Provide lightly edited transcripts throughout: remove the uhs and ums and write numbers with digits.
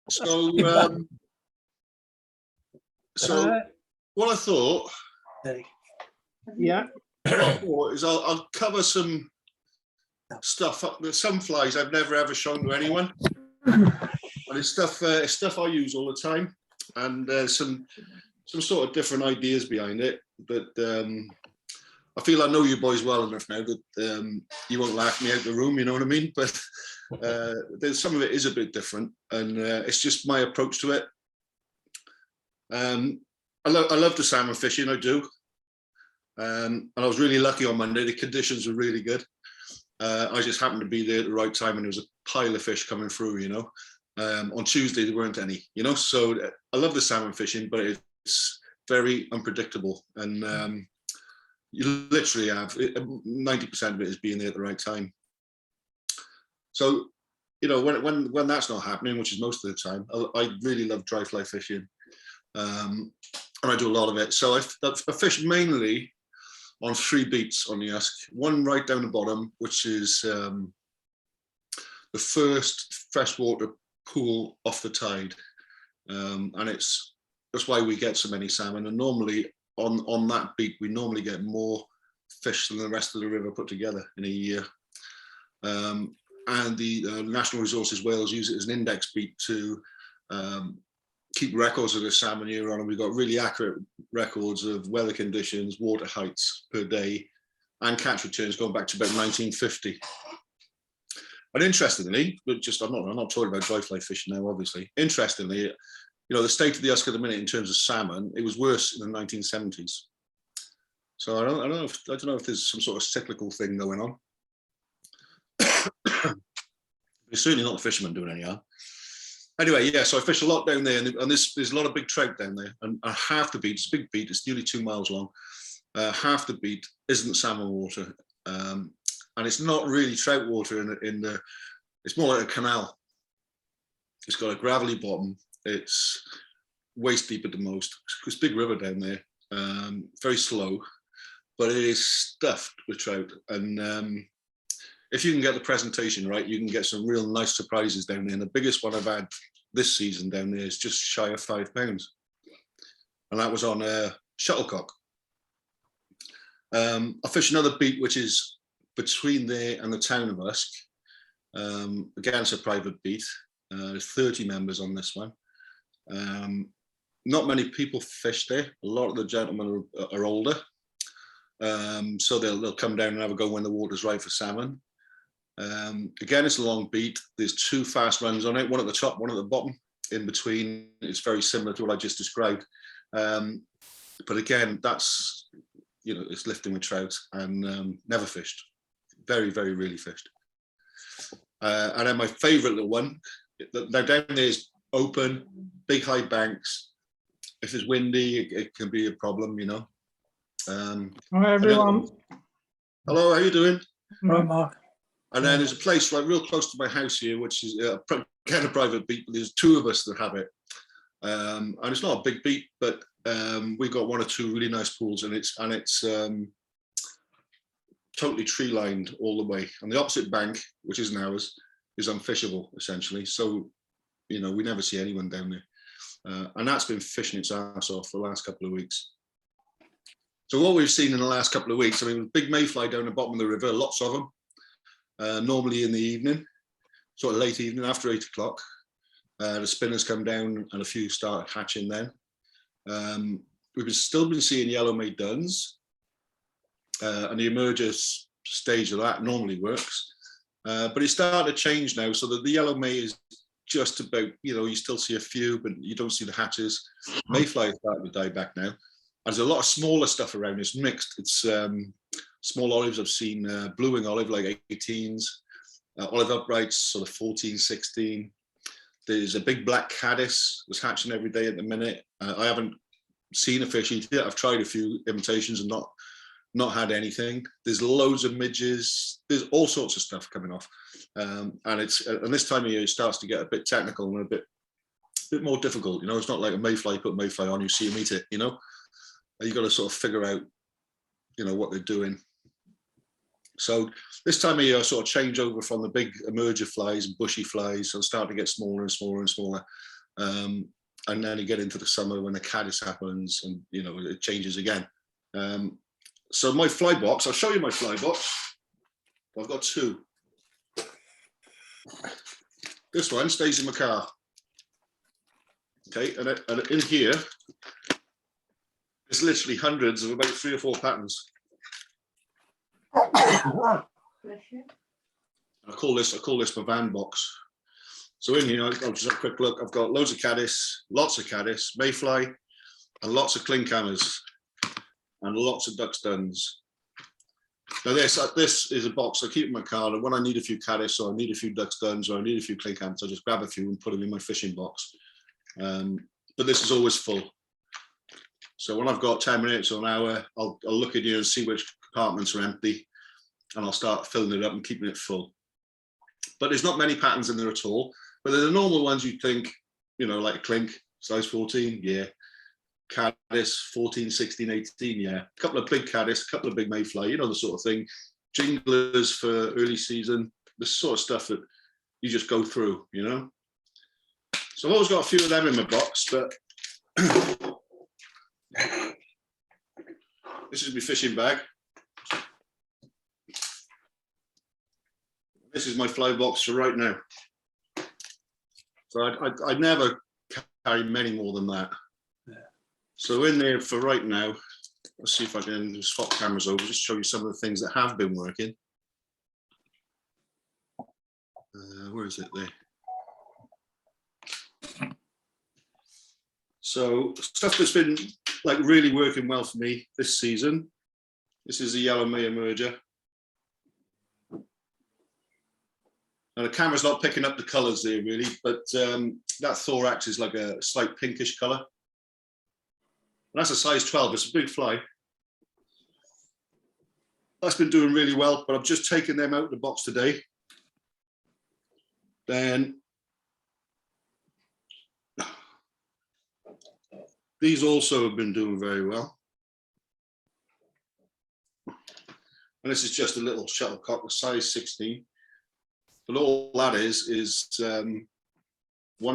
So, what I thought, Yeah. what I thought is I'll cover some stuff. There's some flies I've never ever shown to anyone, and it's stuff I use all the time, and there's some sort of different ideas behind it. But I feel I know you boys well enough now that you won't laugh me out the room. You know what I mean? But there's some of it is a bit different, and it's just my approach to it. I love the salmon fishing. I do. And I was really lucky on Monday. The conditions were really good. I just happened to be there at the right time, and there was a pile of fish coming through, you know. On Tuesday, there weren't any, you know. So I love the salmon fishing, but it's very unpredictable. And you literally have 90% of it is being there at the right time. So, you know, when that's not happening, which is most of the time, I really love dry fly fishing. And I do a lot of it. So I fish mainly on 3 beats on the Usk. One right down the bottom, which is the first freshwater pool off the tide, and that's why we get so many salmon. And normally on that beat, we normally get more fish than the rest of the river put together in a year. And the National Resources Wales use it as an index beat to keep records of the salmon year on, and we've got really accurate records of weather conditions, water heights per day, and catch returns going back to about 1950. And interestingly, but just I'm not talking about dry fly fishing now, obviously. Interestingly, you know, the state of the Usk at the minute in terms of salmon, it was worse in the 1970s. So I don't know if there's some sort of cyclical thing going on. It's certainly not the fishermen doing any harm. Anyway, yeah, so I fish a lot down there, and there's a lot of big trout down there. And half the beat, it's a big beat, it's nearly 2 miles long. Half the beat isn't salmon water, and it's not really trout water it's more like a canal. It's got a gravelly bottom. It's waist deep at the most. It's a big river down there, very slow, but it is stuffed with trout. And if you can get the presentation right, you can get some real nice surprises down there. And the biggest one I've had this season down there is just shy of 5 pounds. And that was on Shuttlecock. I fish another beat, which is between there and the town of Usk. Again, it's a private beat. There's 30 members on this one. Not many people fish there. A lot of the gentlemen are older. So they'll come down and have a go when the water's right for salmon. Again, it's a long beat. There's 2 fast runs on it, one at the top, one at the bottom. In between, it's very similar to what I just described. But again, that's, you know, it's lifting with trout, and never fished. Very, very rarely fished. And then my favorite little one, now down there is open, big high banks. If it's windy, it can be a problem, you know. Hi, everyone. Hello, how you doing? Right, Mark. And then there's a place right real close to my house here, which is kind of private beat, but there's 2 of us that have it. And it's not a big beat, but we've got 1 or 2 really nice pools, and it's totally tree lined all the way. And the opposite bank, which isn't ours, is unfishable essentially. So, you know, we never see anyone down there. And that's been fishing its ass off for the last couple of weeks. So what we've seen in the last couple of weeks, I mean, big mayfly down the bottom of the river, lots of them. Normally in the evening, sort of late evening after 8 o'clock. The spinners come down and a few start hatching then. We've still been seeing yellow May duns, and the emerger stage of that normally works. But it's starting to change now, so that the yellow May is just about, you know, you still see a few, but you don't see the hatches. Mayfly is starting to die back now. There's a lot of smaller stuff around. It's mixed. It's small olives. I've seen blue wing olive, like 18s, olive uprights, sort of 14, 16. There's a big black caddis that's hatching every day at the minute. I haven't seen a fish eat it. I've tried a few imitations and not had anything. There's loads of midges. There's all sorts of stuff coming off, and this time of year it starts to get a bit technical and a bit more difficult. You know, it's not like a mayfly. You put a mayfly on, you see them eat it. You know. You got to sort of figure out, you know, what they're doing. So this time of year, I sort of change over from the big emerger flies and bushy flies, so start to get smaller and smaller and smaller. And then you get into the summer when the Caddis happens, and you know it changes again. So my fly box, I'll show you my fly box. I've got two. This one stays in my car. Okay, and in here, there's literally hundreds of about 3 or 4 patterns. I call this my van box. So in here, I'll just have a quick look. I've got loads of Caddis, lots of Caddis, Mayfly, and lots of Klink hammers, and lots of ducks duns. Now this is a box I keep in my car, and when I need a few Caddis, or I need a few ducks duns, or I need a few Klink hammers, I just grab a few and put them in my fishing box. But this is always full. So when I've got 10 minutes or an hour, I'll look in here and see which compartments are empty, and I'll start filling it up and keeping it full. But there's not many patterns in there at all. But they're the normal ones you'd think, you know, like Klink, size 14, yeah. Caddis, 14, 16, 18, yeah. A couple of big Caddis, a couple of big Mayfly, you know, the sort of thing. Jinglers for early season, the sort of stuff that you just go through, you know. So I've always got a few of them in my box, but this is my fishing bag. This is my fly box for right now. So I'd never carry many more than that. Yeah. So in there for right now, let's see if I can swap cameras over, just show you some of the things that have been working. Where is it there? So stuff that's been like really working well for me this season. This is a yellow May emerger. Now the camera's not picking up the colours there really, but that thorax is like a slight pinkish colour. And that's a size 12, it's a big fly. That's been doing really well, but I've just taken them out of the box today. Then these also have been doing very well. And this is just a little shuttlecock, a size 16. But all that is 1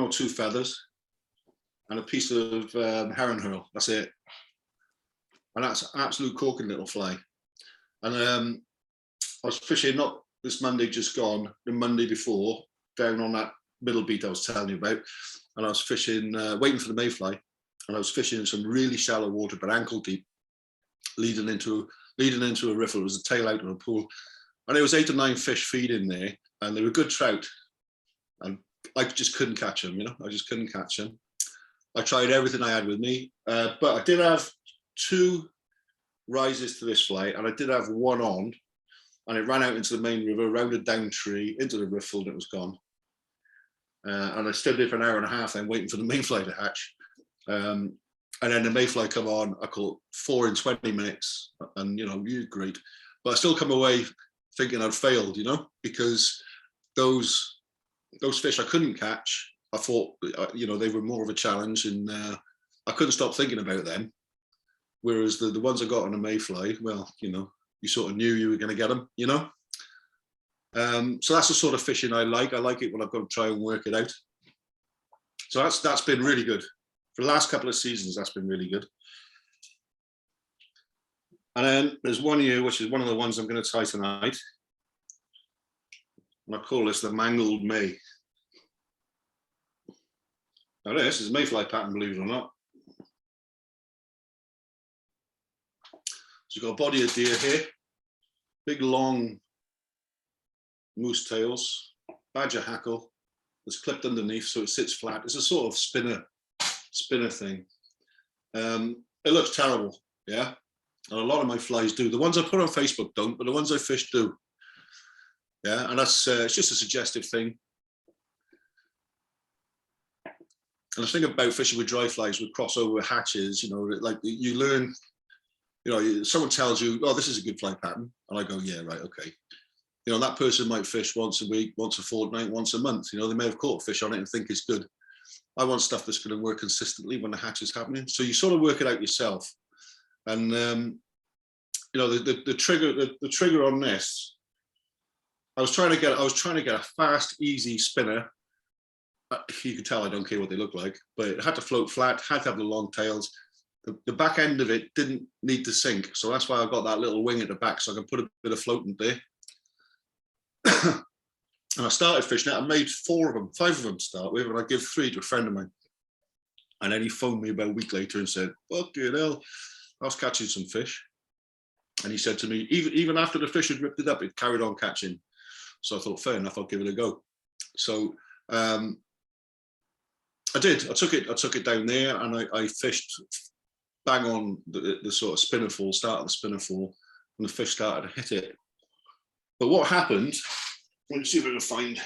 or 2 feathers and a piece of heron herl. That's it. And that's an absolute corking little fly. And I was fishing not this Monday just gone, the Monday before, down on that middle beat I was telling you about. And I was fishing, waiting for the mayfly. And I was fishing in some really shallow water, but ankle deep, leading into a riffle. It was a tail out of a pool. And there was 8 or 9 fish feeding there, and they were good trout. And I just couldn't catch them, you know, I just couldn't catch them. I tried everything I had with me, but I did have 2 rises to this fly, and I did have 1 on, and it ran out into the main river, around a down tree, into the riffle, and it was gone. And I stood there for an hour and a half then waiting for the mayfly to hatch. And then the mayfly come on, I caught 4 in 20 minutes, and you know, you're great. But I still come away thinking I'd failed, you know, because those fish I couldn't catch, I thought, you know, they were more of a challenge, and I couldn't stop thinking about them. Whereas the ones I got on a mayfly, well, you know, you sort of knew you were going to get them, you know. So that's the sort of fishing I like. I like it when I've got to try and work it out. So that's been really good. For the last couple of seasons, that's been really good. And then there's one here, which is one of the ones I'm going to tie tonight. And I call this the Mangled May. Now this is a mayfly pattern, believe it or not. So you've got a body of deer here, big long moose tails, badger hackle that's clipped underneath so it sits flat. It's a sort of spinner thing. It looks terrible, yeah. And a lot of my flies do. The ones I put on Facebook don't, but the ones I fish do. Yeah, and that's it's just a suggestive thing. And the thing about fishing with dry flies with crossover hatches, you know, like you learn, you know, someone tells you, oh, this is a good fly pattern. And I go, yeah, right, okay. You know, that person might fish once a week, once a fortnight, once a month. You know, they may have caught a fish on it and think it's good. I want stuff that's going to work consistently when the hatch is happening. So you sort of work it out yourself. And you know, the trigger on this, I was trying to get a fast, easy spinner, you can tell I don't care what they look like, but it had to float flat, had to have the long tails. The back end of it didn't need to sink, so that's why I've got that little wing at the back, so I can put a bit of floatant there. And I started fishing it. I made 5 of them to start with, and I give 3 to a friend of mine. And then he phoned me about a week later and said, "Fucking hell, I was catching some fish." And he said to me, even after the fish had ripped it up, it carried on catching. So I thought, fair enough, I'll give it a go. So I did. I took it down there, and I fished bang on the sort of spinner fall, start of the spinner fall, and the fish started to hit it. But what happened? Let me see if I can find.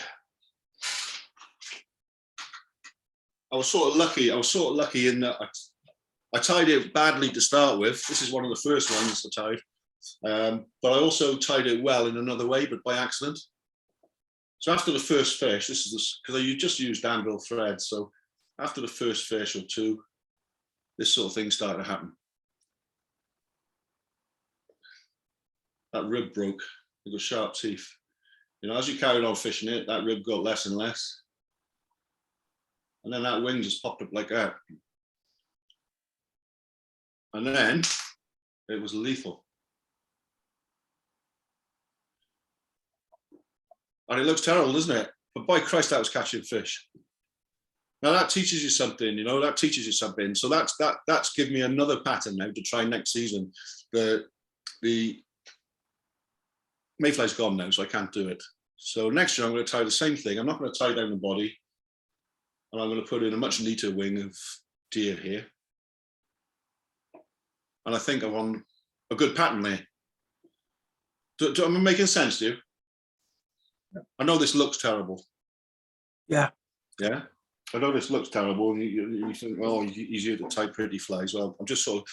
I was sort of lucky in that I tied it badly to start with. This is one of the first ones I tied. But I also tied it well in another way, but by accident. So after the first fish, this is because I just used anvil thread. So after the first fish or 2, this sort of thing started to happen. That rib broke. It got sharp teeth. You know, as you carried on fishing it, that rib got less and less. And then that wing just popped up like that. And then it was lethal. And it looks terrible, doesn't it? But by Christ, that was catching fish. Now that teaches you something, you know, that teaches you something. So that's given me another pattern now to try next season. The Mayfly's gone now, so I can't do it. So next year I'm going to tie the same thing. I'm not going to tie down the body. And I'm going to put in a much neater wing of deer here. And I think I'm on a good pattern there. Am I making sense to you? I know this looks terrible. Yeah. Yeah. I know this looks terrible. And you think, oh, easier to tie pretty flies. Well, I'm just sort of,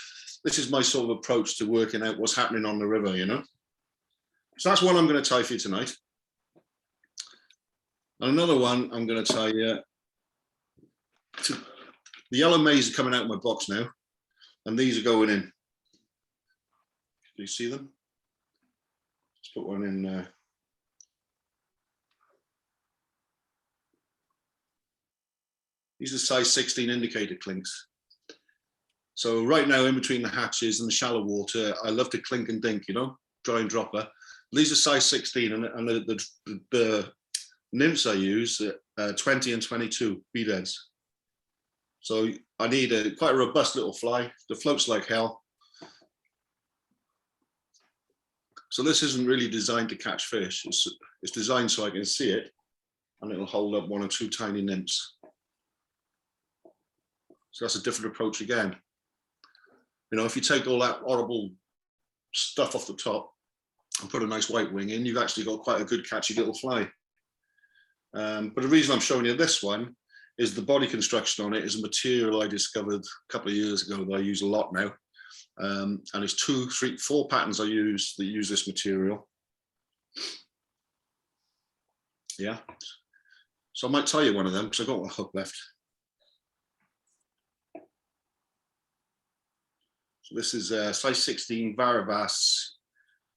this is my sort of approach to working out what's happening on the river, you know? So that's one I'm going to tie for you tonight. And another one I'm going to tie the yellow mays are coming out of my box now, and these are going in. Do you see them? Let's put one in. These are size 16 indicator clinks. So right now, in between the hatches and the shallow water, I love to clink and dink, you know, dry and dropper. These are size 16, and the nymphs I use are 20 and 22 bead heads. So I need quite a robust little fly that floats like hell. So this isn't really designed to catch fish. It's designed so I can see it, and it'll hold up 1 or 2 tiny nymphs. So that's a different approach again. You know, if you take all that horrible stuff off the top and put a nice white wing in, you've actually got quite a good catchy little fly. But the reason I'm showing you this one is the body construction on it is a material I discovered a couple of years ago that I use a lot now. And there's 2, 3, 4 patterns I use that use this material. Yeah. So I might tie you one of them because I've got one hook left. So this is size 16 Varavass.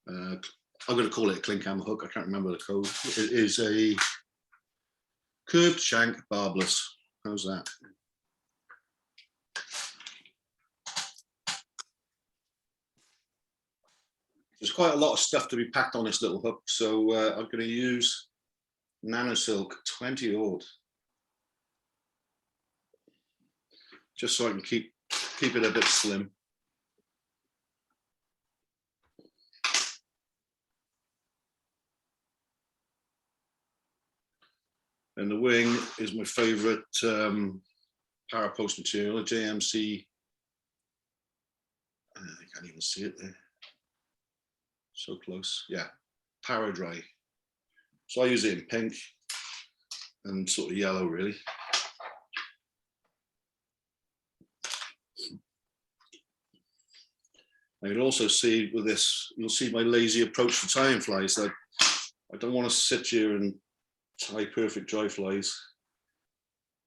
I'm going to call it a Klink hammer hook. I can't remember the code. It is a curved shank barbless. How's that? There's quite a lot of stuff to be packed on this little hook, so I'm going to use Nano Silk 20 odd, just so I can keep it a bit slim. And the wing is my favourite parapost material, a JMC. I can't even see it there. So close, yeah, Paradry. So I use it in pink and sort of yellow, really. And you'll also see with this, you'll see my lazy approach to tying flies. That I don't want to sit here and tie perfect dry flies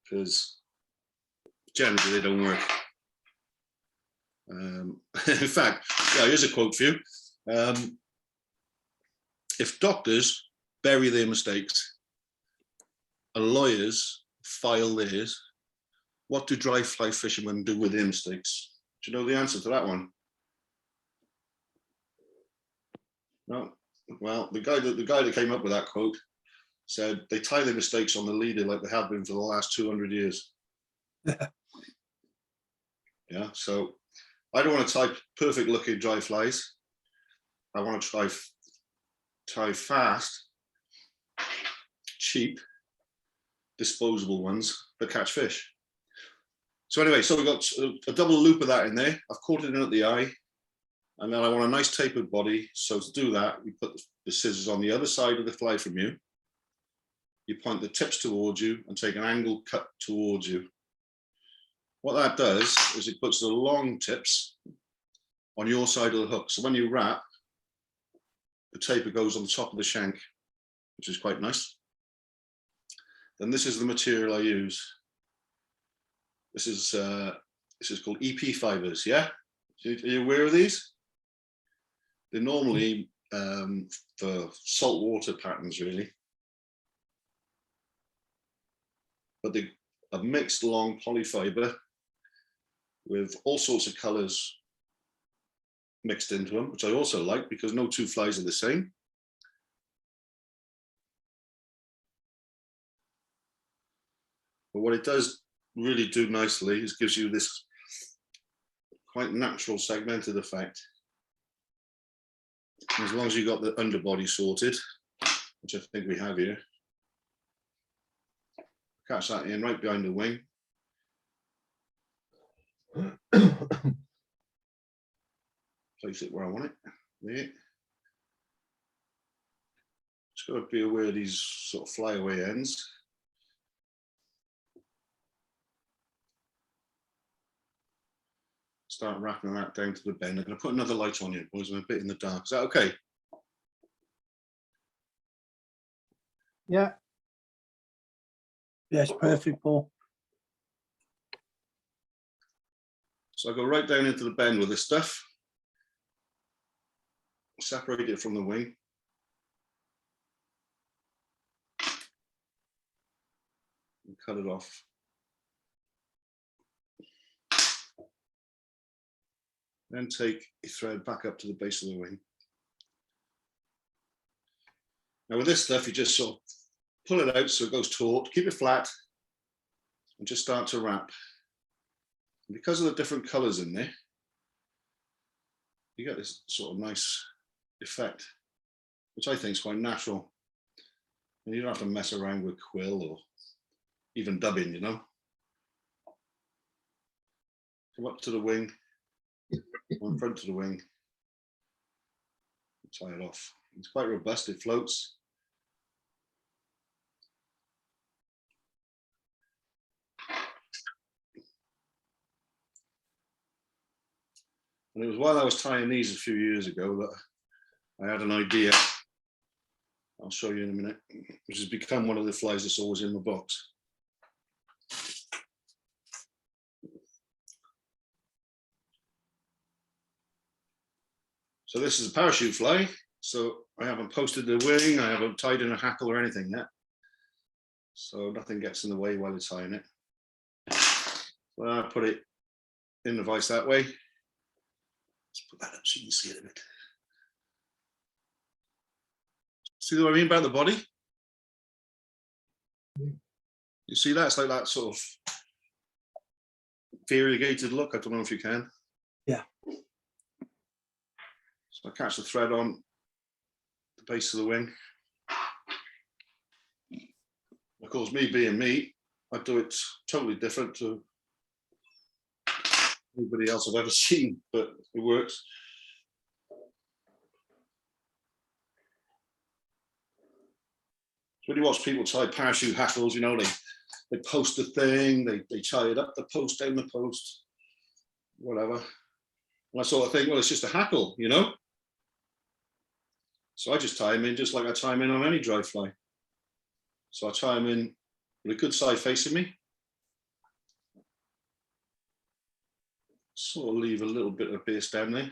because generally they don't work. In fact, yeah, here's a quote for you. If doctors bury their mistakes and lawyers file there is, what do dry fly fishermen do with their mistakes? Do you know the answer to that one? No. Well, the guy that came up with that quote said they tie their mistakes on the leader like they have been for the last 200 years. Yeah, so I don't want to tie perfect looking dry flies. I want to tie fast, cheap, disposable ones that catch fish. So anyway, so we've got a double loop of that in there. I've caught it in at the eye, and then I want a nice tapered body. So to do that, we put the scissors on the other side of the fly from you. You point the tips towards you and take an angled cut towards you. What that does is it puts the long tips on your side of the hook. So when you wrap, the taper goes on the top of the shank, which is quite nice. Then this is the material I use. This is called EP fibers, yeah? Are you aware of these? They're normally for saltwater patterns, really. But they're a mixed long polyfiber with all sorts of colors mixed into them, which I also like because no two flies are the same. But what it does really do nicely is gives you this quite natural segmented effect. As long as you got the underbody sorted, which I think we have here, catch that in right behind the wing. Place it where I want it. There. Just got to be aware of these sort of flyaway ends. Start wrapping that down to the bend. I'm going to put another light on you, boys. I'm a bit in the dark. Is that okay? Yeah. Yes, perfect, Paul. So I go right down into the bend with this stuff. Separate it from the wing. And cut it off. Then take a thread back up to the base of the wing. Now with this stuff, you just sort of pull it out so it goes taut, keep it flat, and just start to wrap. And because of the different colors in there, you get this sort of nice effect, which I think is quite natural. And you don't have to mess around with quill or even dubbing, you know. Come up to the wing, go in front of the wing, tie it off. It's quite robust, it floats. And it was while I was tying these a few years ago that I had an idea. I'll show you in a minute, which has become one of the flies that's always in the box. So this is a parachute fly. So I haven't posted the wing, I haven't tied in a hackle or anything yet. So nothing gets in the way while it's tying it. So I put it in the vise that way. Let's put that up so you can see it a bit. See what I mean about the body? You see that? It's like that sort of variegated look. I don't know if you can. Yeah. So I catch the thread on the base of the wing. Of course, me being me, I do it totally different to anybody else I've ever seen, but it works. So when you watch people tie parachute hackles, you know, they post the thing, they tie it up the post, down the post, whatever. And I sort of think, well, it's just a hackle, you know? So I just tie them in just like I tie them in on any dry fly. So I tie them in with a good side facing me. Sort of leave a little bit of base down there.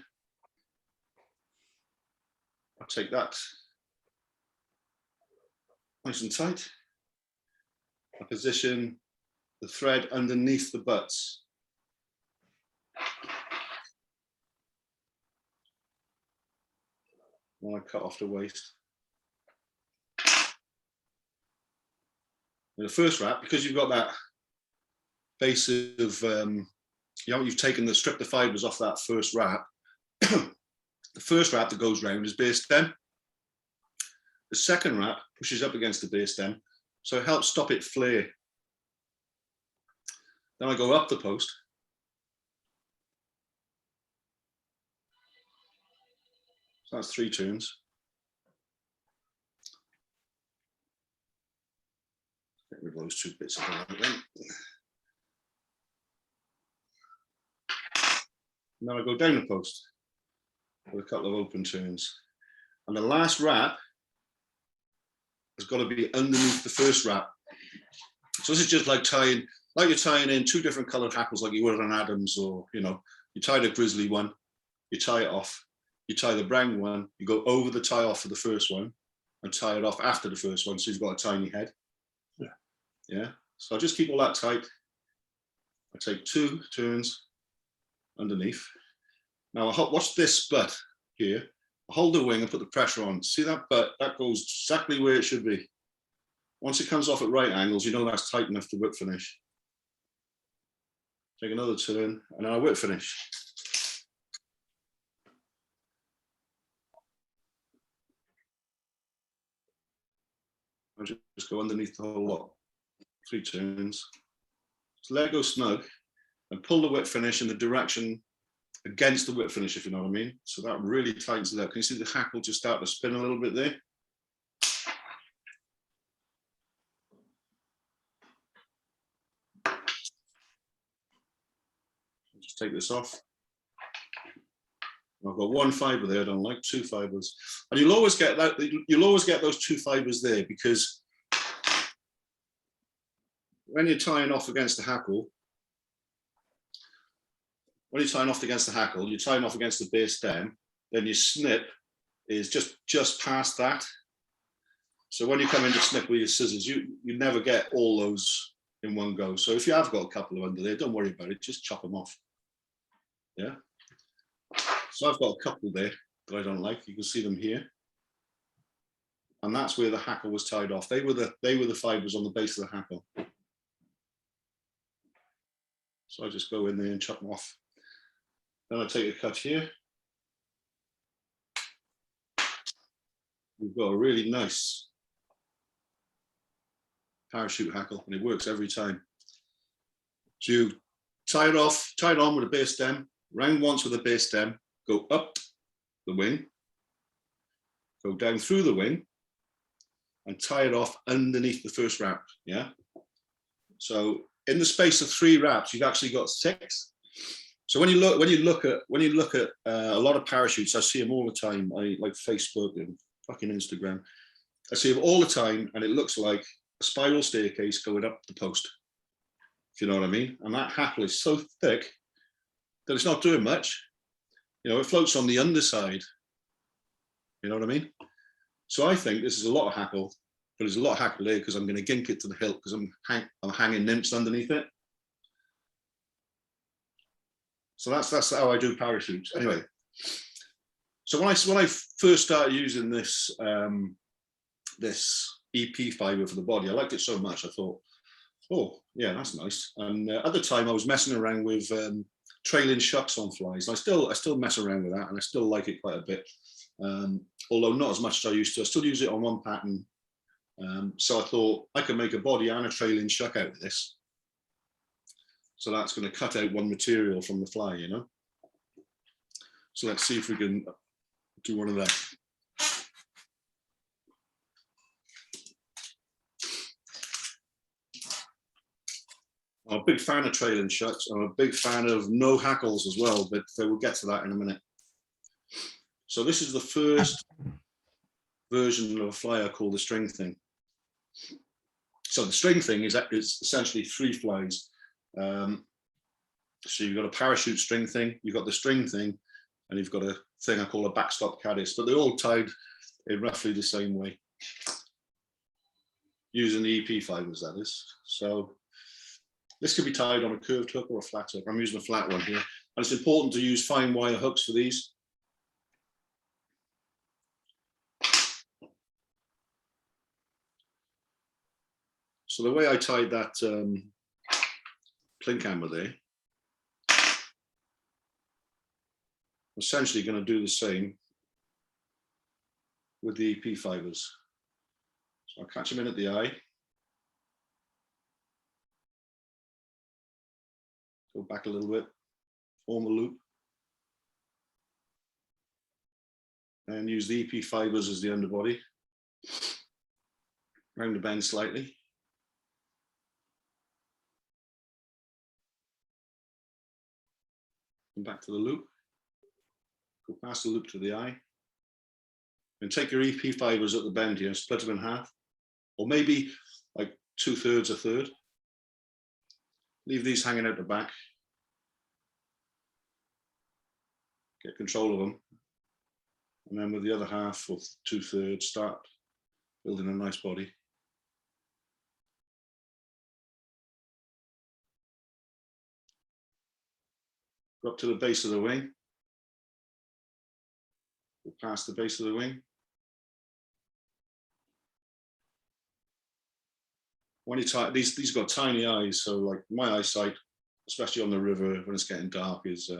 I'll take that nice and tight. I position the thread underneath the butts. When I cut off the waist. In the first wrap, because you've got that base of, you've taken stripped the fibers off that first wrap. The first wrap that goes round is base stem. The second wrap pushes up against the base stem, so it helps stop it flare. Then I go up the post. So that's 3 turns. Get rid of those 2 bits of the then. And then I go down the post with a couple of open turns. And the last wrap has got to be underneath the first wrap. So this is just like you're tying in 2 different colored hackles like you would on Adams, or, you tie the grizzly one, you tie it off, you tie the brown one, you go over the tie off for the first one and tie it off after the first one, so you've got a tiny head. Yeah. So I just keep all that tight. I take 2 turns underneath. Now I watch this butt here. I hold the wing and put the pressure on. See that butt? That goes exactly where it should be. Once it comes off at right angles, you know that's tight enough to whip finish. Take another turn, and then I whip finish. I just go underneath the whole lot. 3 turns. Just let it go snug and pull the whip finish in the direction against the whip finish, if you know what I mean. So that really tightens it up. Can you see the hackle just start to spin a little bit there? Just take this off. I've got 1 fiber there. I don't like 2 fibers, and you'll always get that. You'll always get those 2 fibers there, because when you're tying off against the hackle, you're tying off against the base stem, then your snip is just past that. So when you come in to snip with your scissors, you never get all those in one go. So if you have got a couple of under there, don't worry about it, just chop them off. Yeah. So I've got a couple there that I don't like. You can see them here. And that's where the hackle was tied off. They were the fibers on the base of the hackle. So I just go in there and chop them off. Then I take a cut here. We've got a really nice parachute hackle, and it works every time. So you tie it on with a base stem, round once with a base stem, go up the wing, go down through the wing, and tie it off underneath the first wrap. Yeah. So in the space of 3 wraps, you've actually got 6. So when you look at a lot of parachutes, I see them all the time. I like Facebook and fucking Instagram. I see them all the time, and it looks like a spiral staircase going up the post, if you know what I mean. And that hackle is so thick that it's not doing much. It floats on the underside. You know what I mean? So I think this is a lot of hackle, but there's a lot of hackle there because I'm going to gink it to the hilt, because I'm hanging nymphs underneath it. So that's how I do parachutes. Anyway, so when I first started using this this EP fiber for the body, I liked it so much. I thought, oh yeah, that's nice. And at the time, I was messing around with trailing shucks on flies. And I still mess around with that, and I still like it quite a bit. Although not as much as I used to. I still use it on one pattern. So I thought I could make a body and a trailing shuck out of this. So that's going to cut out one material from the fly, So let's see if we can do one of that. I'm a big fan of trailing shucks. I'm a big fan of no hackles as well, but we'll get to that in a minute. So this is the first version of a fly I call the string thing. So the string thing is essentially 3 flies. So you've got a parachute string thing, you've got the string thing, and you've got a thing I call a backstop caddis, but they're all tied in roughly the same way. using the EP fibers, that is. So this could be tied on a curved hook or a flat hook. I'm using a flat one here. And it's important to use fine wire hooks for these. So the way I tied that Klink hammer there, I'm essentially going to do the same with the EP fibers. So I'll catch them in at the eye. Go back a little bit, form a loop. And use the EP fibers as the underbody. Round the bend slightly. And back to the loop. Go past the loop to the eye. And take your EP fibers at the bend here, split them in half. Or maybe like 2/3, a third. Leave these hanging out the back. Get control of them. And then with the other half, or 2/3, start building a nice body. Go up to the base of the wing. Go past the base of the wing. When you tie these got tiny eyes, so like my eyesight, especially on the river when it's getting dark, is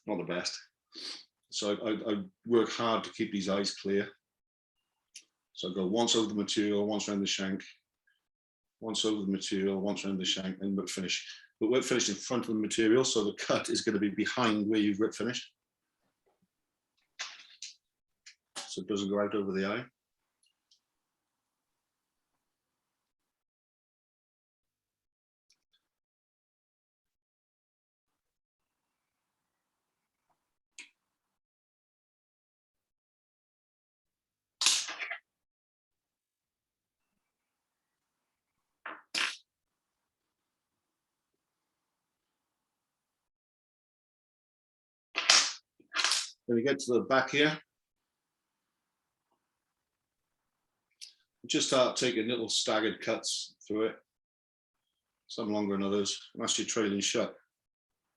not the best. So I work hard to keep these eyes clear. So I go once over the material, once around the shank, once over the material, once around the shank, and whip finish. But whip finish in front of the material, so the cut is going to be behind where you've whip finished. So it doesn't go out over the eye. When you get to the back here, just start taking little staggered cuts through it, some longer than others, and that's your trailing shut.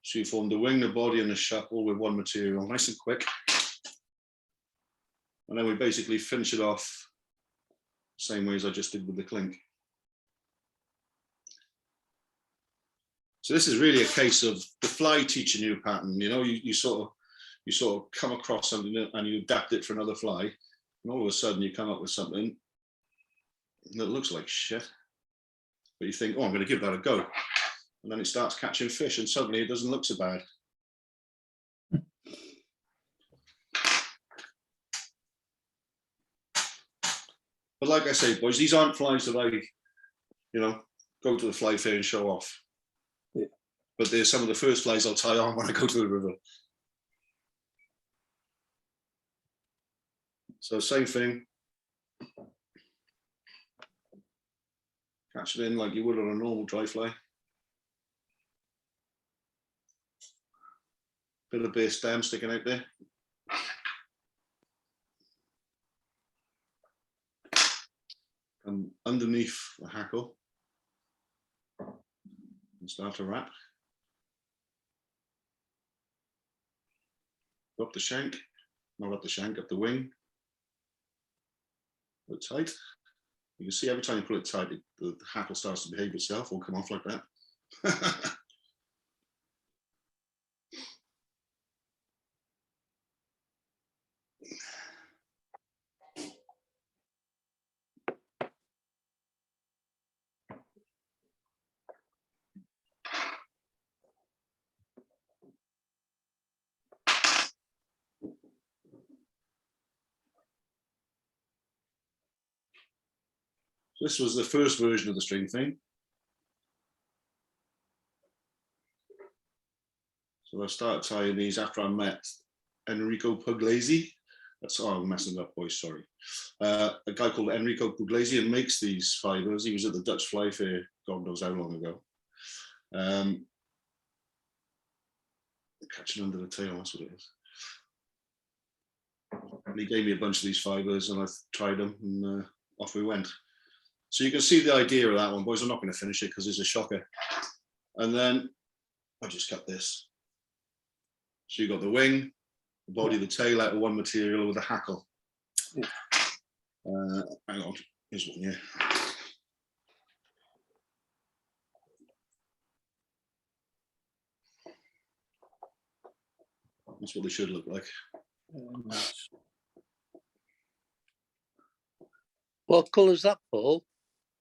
So you form the wing, the body, and the shut all with one material, nice and quick. And then we basically finish it off the same way as I just did with the Klink. So this is really a case of the fly teaching you a pattern. You know, you sort of come across something and you adapt it for another fly, and all of a sudden you come up with something that looks like shit, but you think, oh, I'm going to give that a go, and then it starts catching fish, and suddenly it doesn't look so bad. But like I say, boys, these aren't flies that I, go to the fly fair and show off. Yeah. But they're some of the first flies I'll tie on when I go to the river. So same thing. Catch it in like you would on a normal dry fly. Bit of bare stem sticking out there. And underneath the hackle, and start to wrap. Up the shank, not up the shank, up the wing. Put it tight. You can see every time you put it tight, the hackle starts to behave itself or come off like that. This was the first version of the string thing. So I started tying these after I met Enrico Pugliese. I'm messing up, boys, sorry. A guy called Enrico Pugliese and makes these fibers. He was at the Dutch Fly Fair, God knows how long ago. Catching under the tail, that's what it is. And he gave me a bunch of these fibers and I tried them and off we went. So you can see the idea of that one, boys. I'm not going to finish it because it's a shocker. And then I just cut this. So you got the wing, the body, the tail out of one material with a hackle. Yeah. Hang on, here's one here. That's what they should look like. Nice. What colour's that, Paul?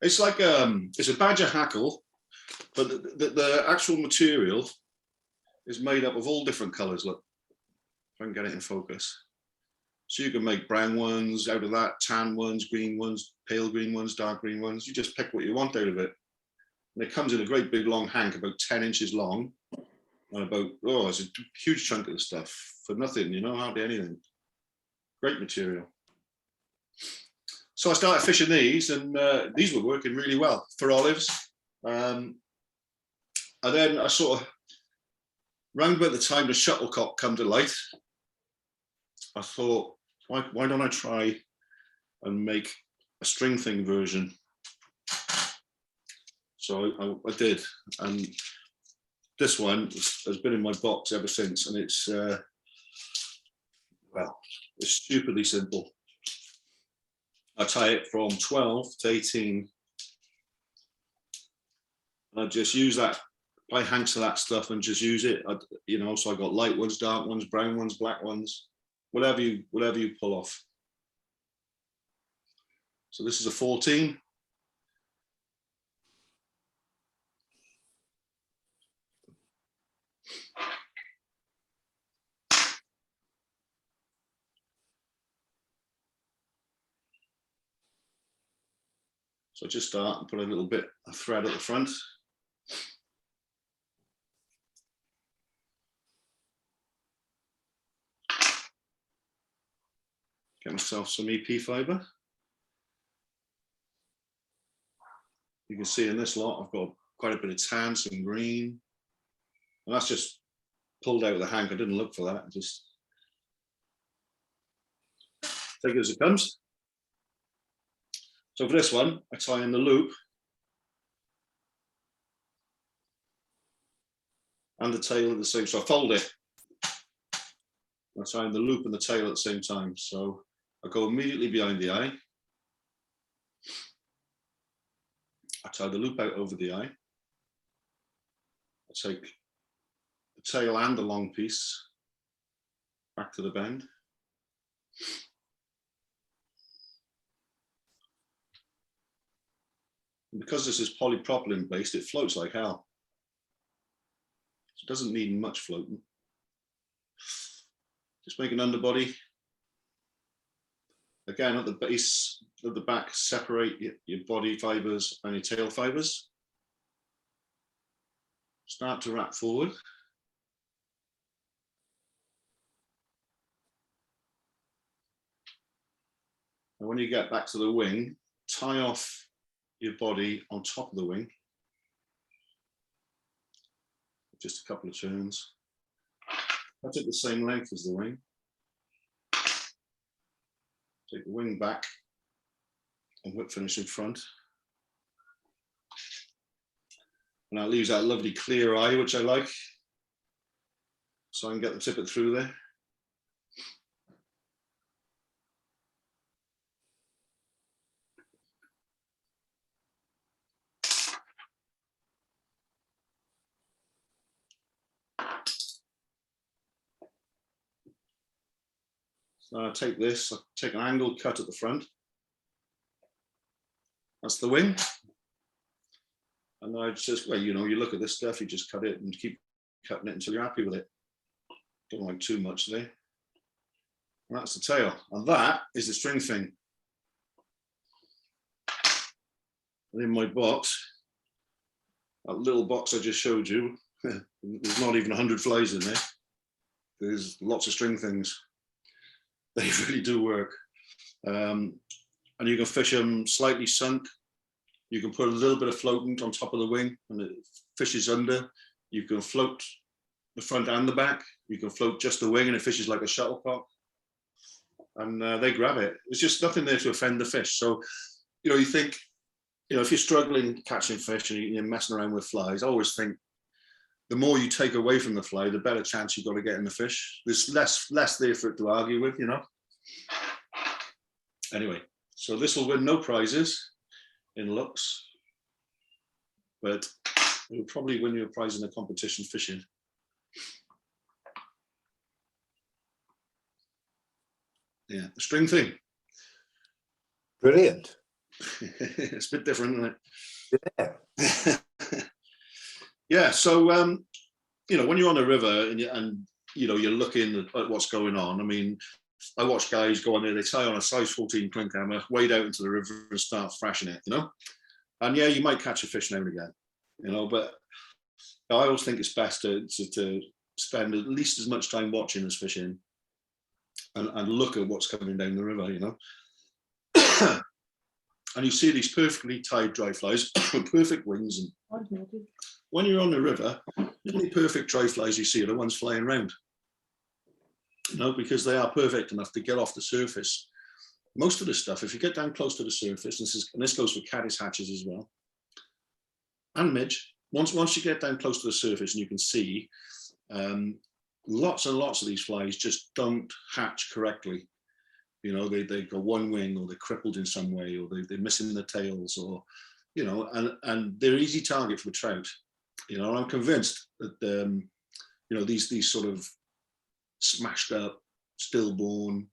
It's like it's a badger hackle, but the actual material is made up of all different colours. Look, if I can get it in focus. So you can make brown ones out of that, tan ones, green ones, pale green ones, dark green ones. You just pick what you want out of it. And it comes in a great big long hank, about 10 inches long, and about, oh, it's a huge chunk of the stuff for nothing, you know, hardly anything. Great material. So I started fishing these, and these were working really well for olives. And then I sort of, round about the time the shuttlecock come to light, I thought, why don't I try and make a string thing version? So I did, and this one has been in my box ever since, and it's well, it's stupidly simple. I tie it from 12 to 18, and I just use that, buy hanks of that stuff and just use it. You know, so I got light ones, dark ones, brown ones, black ones, whatever you pull off. So this is a 14. So just start and put a little bit of thread at the front. Get myself some EP fibre. You can see in this lot, I've got quite a bit of tan, some green. And that's just pulled out of the hank. I didn't look for that. Just take it as it comes. So for this one, I tie in the loop and the tail at the same. So I fold it. I tie in the loop and the tail at the same time. So I go immediately behind the eye. I tie the loop out over the eye. I take the tail and the long piece back to the bend. And because this is polypropylene based, it floats like hell. So it doesn't need much floating. Just make an underbody. Again, at the base, at the back, separate your body fibers and your tail fibers. Start to wrap forward. And when you get back to the wing, tie off your body on top of the wing. Just a couple of turns. Cut it the same length as the wing. Take the wing back and whip finish in front. And that leaves that lovely clear eye, which I like. So I can get the tippet through there. So I take this, I take an angled cut at the front. That's the wing. And I just, well, you know, you look at this stuff, you just cut it and keep cutting it until you're happy with it. Don't like too much there. And that's the tail. And that is the string thing. And in my box, that little box I just showed you, there's not even 100 flies in there. There's lots of string things. They really do work. And you can fish them slightly sunk. You can put a little bit of floatant on top of the wing and it fishes under. You can float the front and the back. You can float just the wing and it fishes like a shuttlecock. And they grab it. There's just nothing there to offend the fish. So, you know, you think, you know, if you're struggling catching fish and you're messing around with flies, I always think the more you take away from the fly, the better chance you've got of getting the fish. There's less there for it to argue with, you know. Anyway, so this will win no prizes in looks, but it will probably win you a prize in a competition fishing. Yeah, the string thing. Brilliant. It's a bit different, isn't Yeah. it? Yeah, so you know, when you're on the river and you know, you're looking at what's going on. I mean, I watch guys go on there, they tie on a size 14 Klink hammer, wade out into the river and start thrashing it, you know. And yeah, you might catch a fish now and again, you know, but I always think it's best to spend at least as much time watching as fishing and look at what's coming down the river, you know. And you see these perfectly tied dry flies with perfect wings. And when you're on the river, the only perfect dry flies you see are the ones flying around, you know, because they are perfect enough to get off the surface. Most of the stuff, if you get down close to the surface, and this goes for caddis hatches as well, and midge, once you get down close to the surface and you can see, lots and lots of these flies just don't hatch correctly. You know, they got one wing, or they're crippled in some way, or they're missing the tails, or, you know, and they're easy target for trout. You know, and I'm convinced that, you know, these sort of smashed up, stillborn,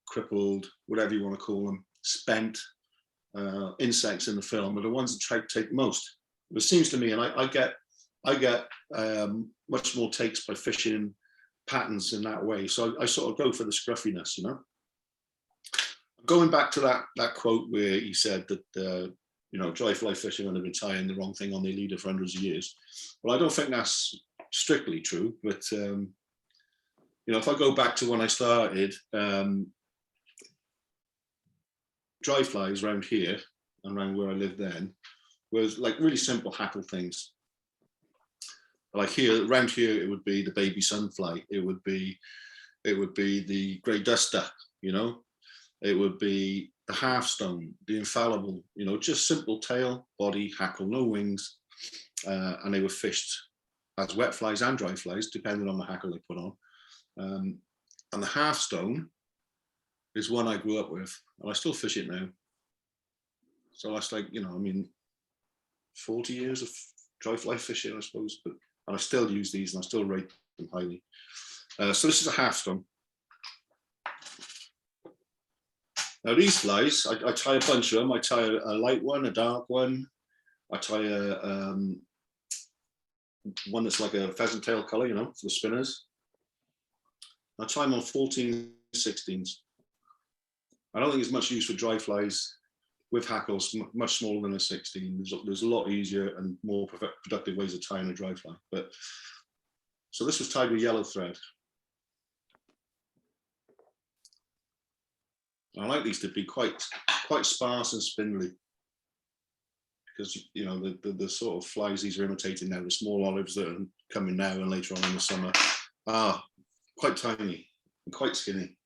crippled, whatever you want to call them, spent insects in the film are the ones that trout take most. It seems to me, and I get much more takes by fishing patterns in that way. So I sort of go for the scruffiness, you know. Going back to that quote where he said that you know, dry fly fishermen have been tying the wrong thing on their leader for hundreds of years. Well, I don't think that's strictly true, but you know, if I go back to when I started, dry flies around here and around where I lived then was like really simple hackle things. Like here, around here, it would be the baby sunfly. It would be the grey duster, you know. It would be the halfstone, the infallible, you know, just simple tail, body, hackle, no wings. And they were fished as wet flies and dry flies, depending on the hackle they put on. And the halfstone is one I grew up with, and I still fish it now. So that's like, you know, I mean, 40 years of dry fly fishing, I suppose, but and I still use these and I still rate them highly. So this is a halfstone. Now these flies, I tie a bunch of them. I tie a light one, a dark one. I tie a one that's like a pheasant tail color, you know, for the spinners. I tie them on 14 16s. I don't think it's much use for dry flies with hackles much smaller than a 16. There's a lot easier and more productive ways of tying a dry fly. But so this was tied with yellow thread. I like these to be quite sparse and spindly, because, you know, the sort of flies these are imitating now, the small olives that are coming now and later on in the summer, are quite tiny and quite skinny.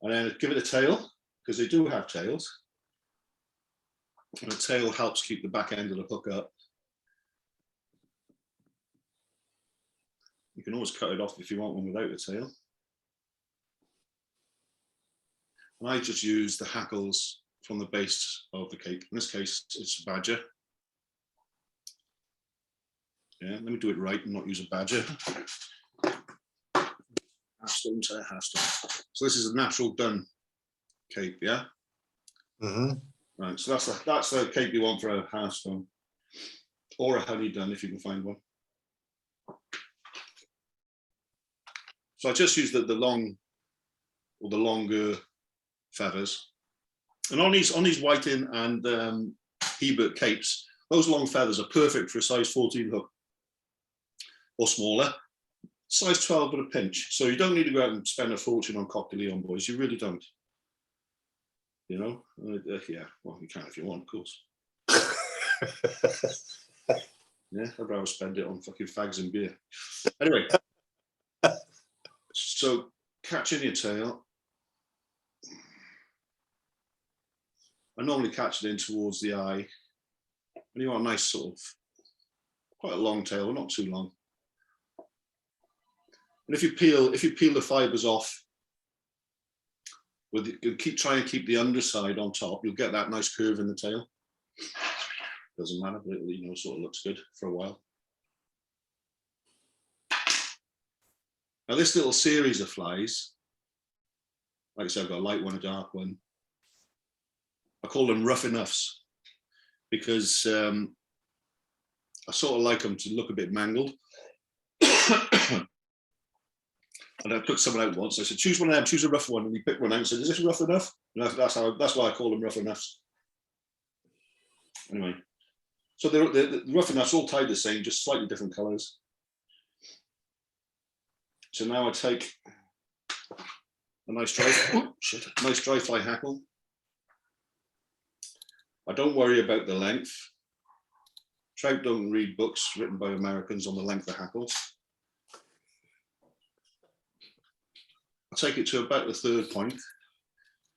And then give it a tail, because they do have tails. And the tail helps keep the back end of the hook up. You can always cut it off if you want one without a tail. And I just use the hackles from the base of the cape. In this case, it's a badger. Yeah, let me do it right and not use a badger. Halfstone to halfstone. So this is a natural dun cape, yeah? Mm-hmm. Right, so that's the cape you want for a halfstone, or a honey dun if you can find one. So I just use the long or the longer feathers, and on these whiting and Hebert capes, those long feathers are perfect for a size 14 hook or smaller. Size 12 with a pinch, so you don't need to go out and spend a fortune on Coq de Leon, boys. You really don't. You know, yeah. Well, you can if you want, of course. Yeah, I'd rather spend it on fucking fags and beer. Anyway, so catch in your tail. I normally catch it in towards the eye. And you want a nice sort of, quite a long tail, not too long. And if you peel the fibers off, try and keep the underside on top, you'll get that nice curve in the tail. Doesn't matter, but it sort of looks good for a while. Now this little series of flies, like I said, I've got a light one, a dark one. I call them Ruff Nuffs because I sort of like them to look a bit mangled. And I took someone out once. I said, choose one of them, choose a rough one. And he picked one out and said, is this rough enough? And that's why I call them Ruff Nuffs. Anyway, so the Ruff Nuffs all tied the same, just slightly different colours. So now I take a nice dry fly hackle. I don't worry about the length. Trout don't read books written by Americans on the length of hackles. I take it to about the third point.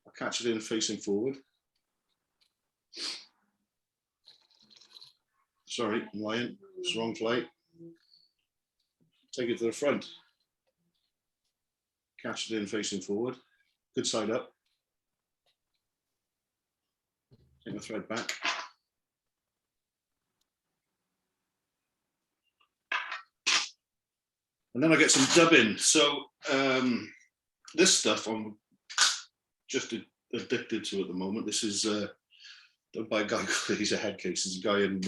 I catch it in facing forward. Sorry, I'm lying. It's the wrong flight. Take it to the front. Catch it in facing forward. Good side up. Take the thread back. And then I get some dubbing. So this stuff I'm just addicted to at the moment. This is done by a guy, he's a head case. There's a guy in,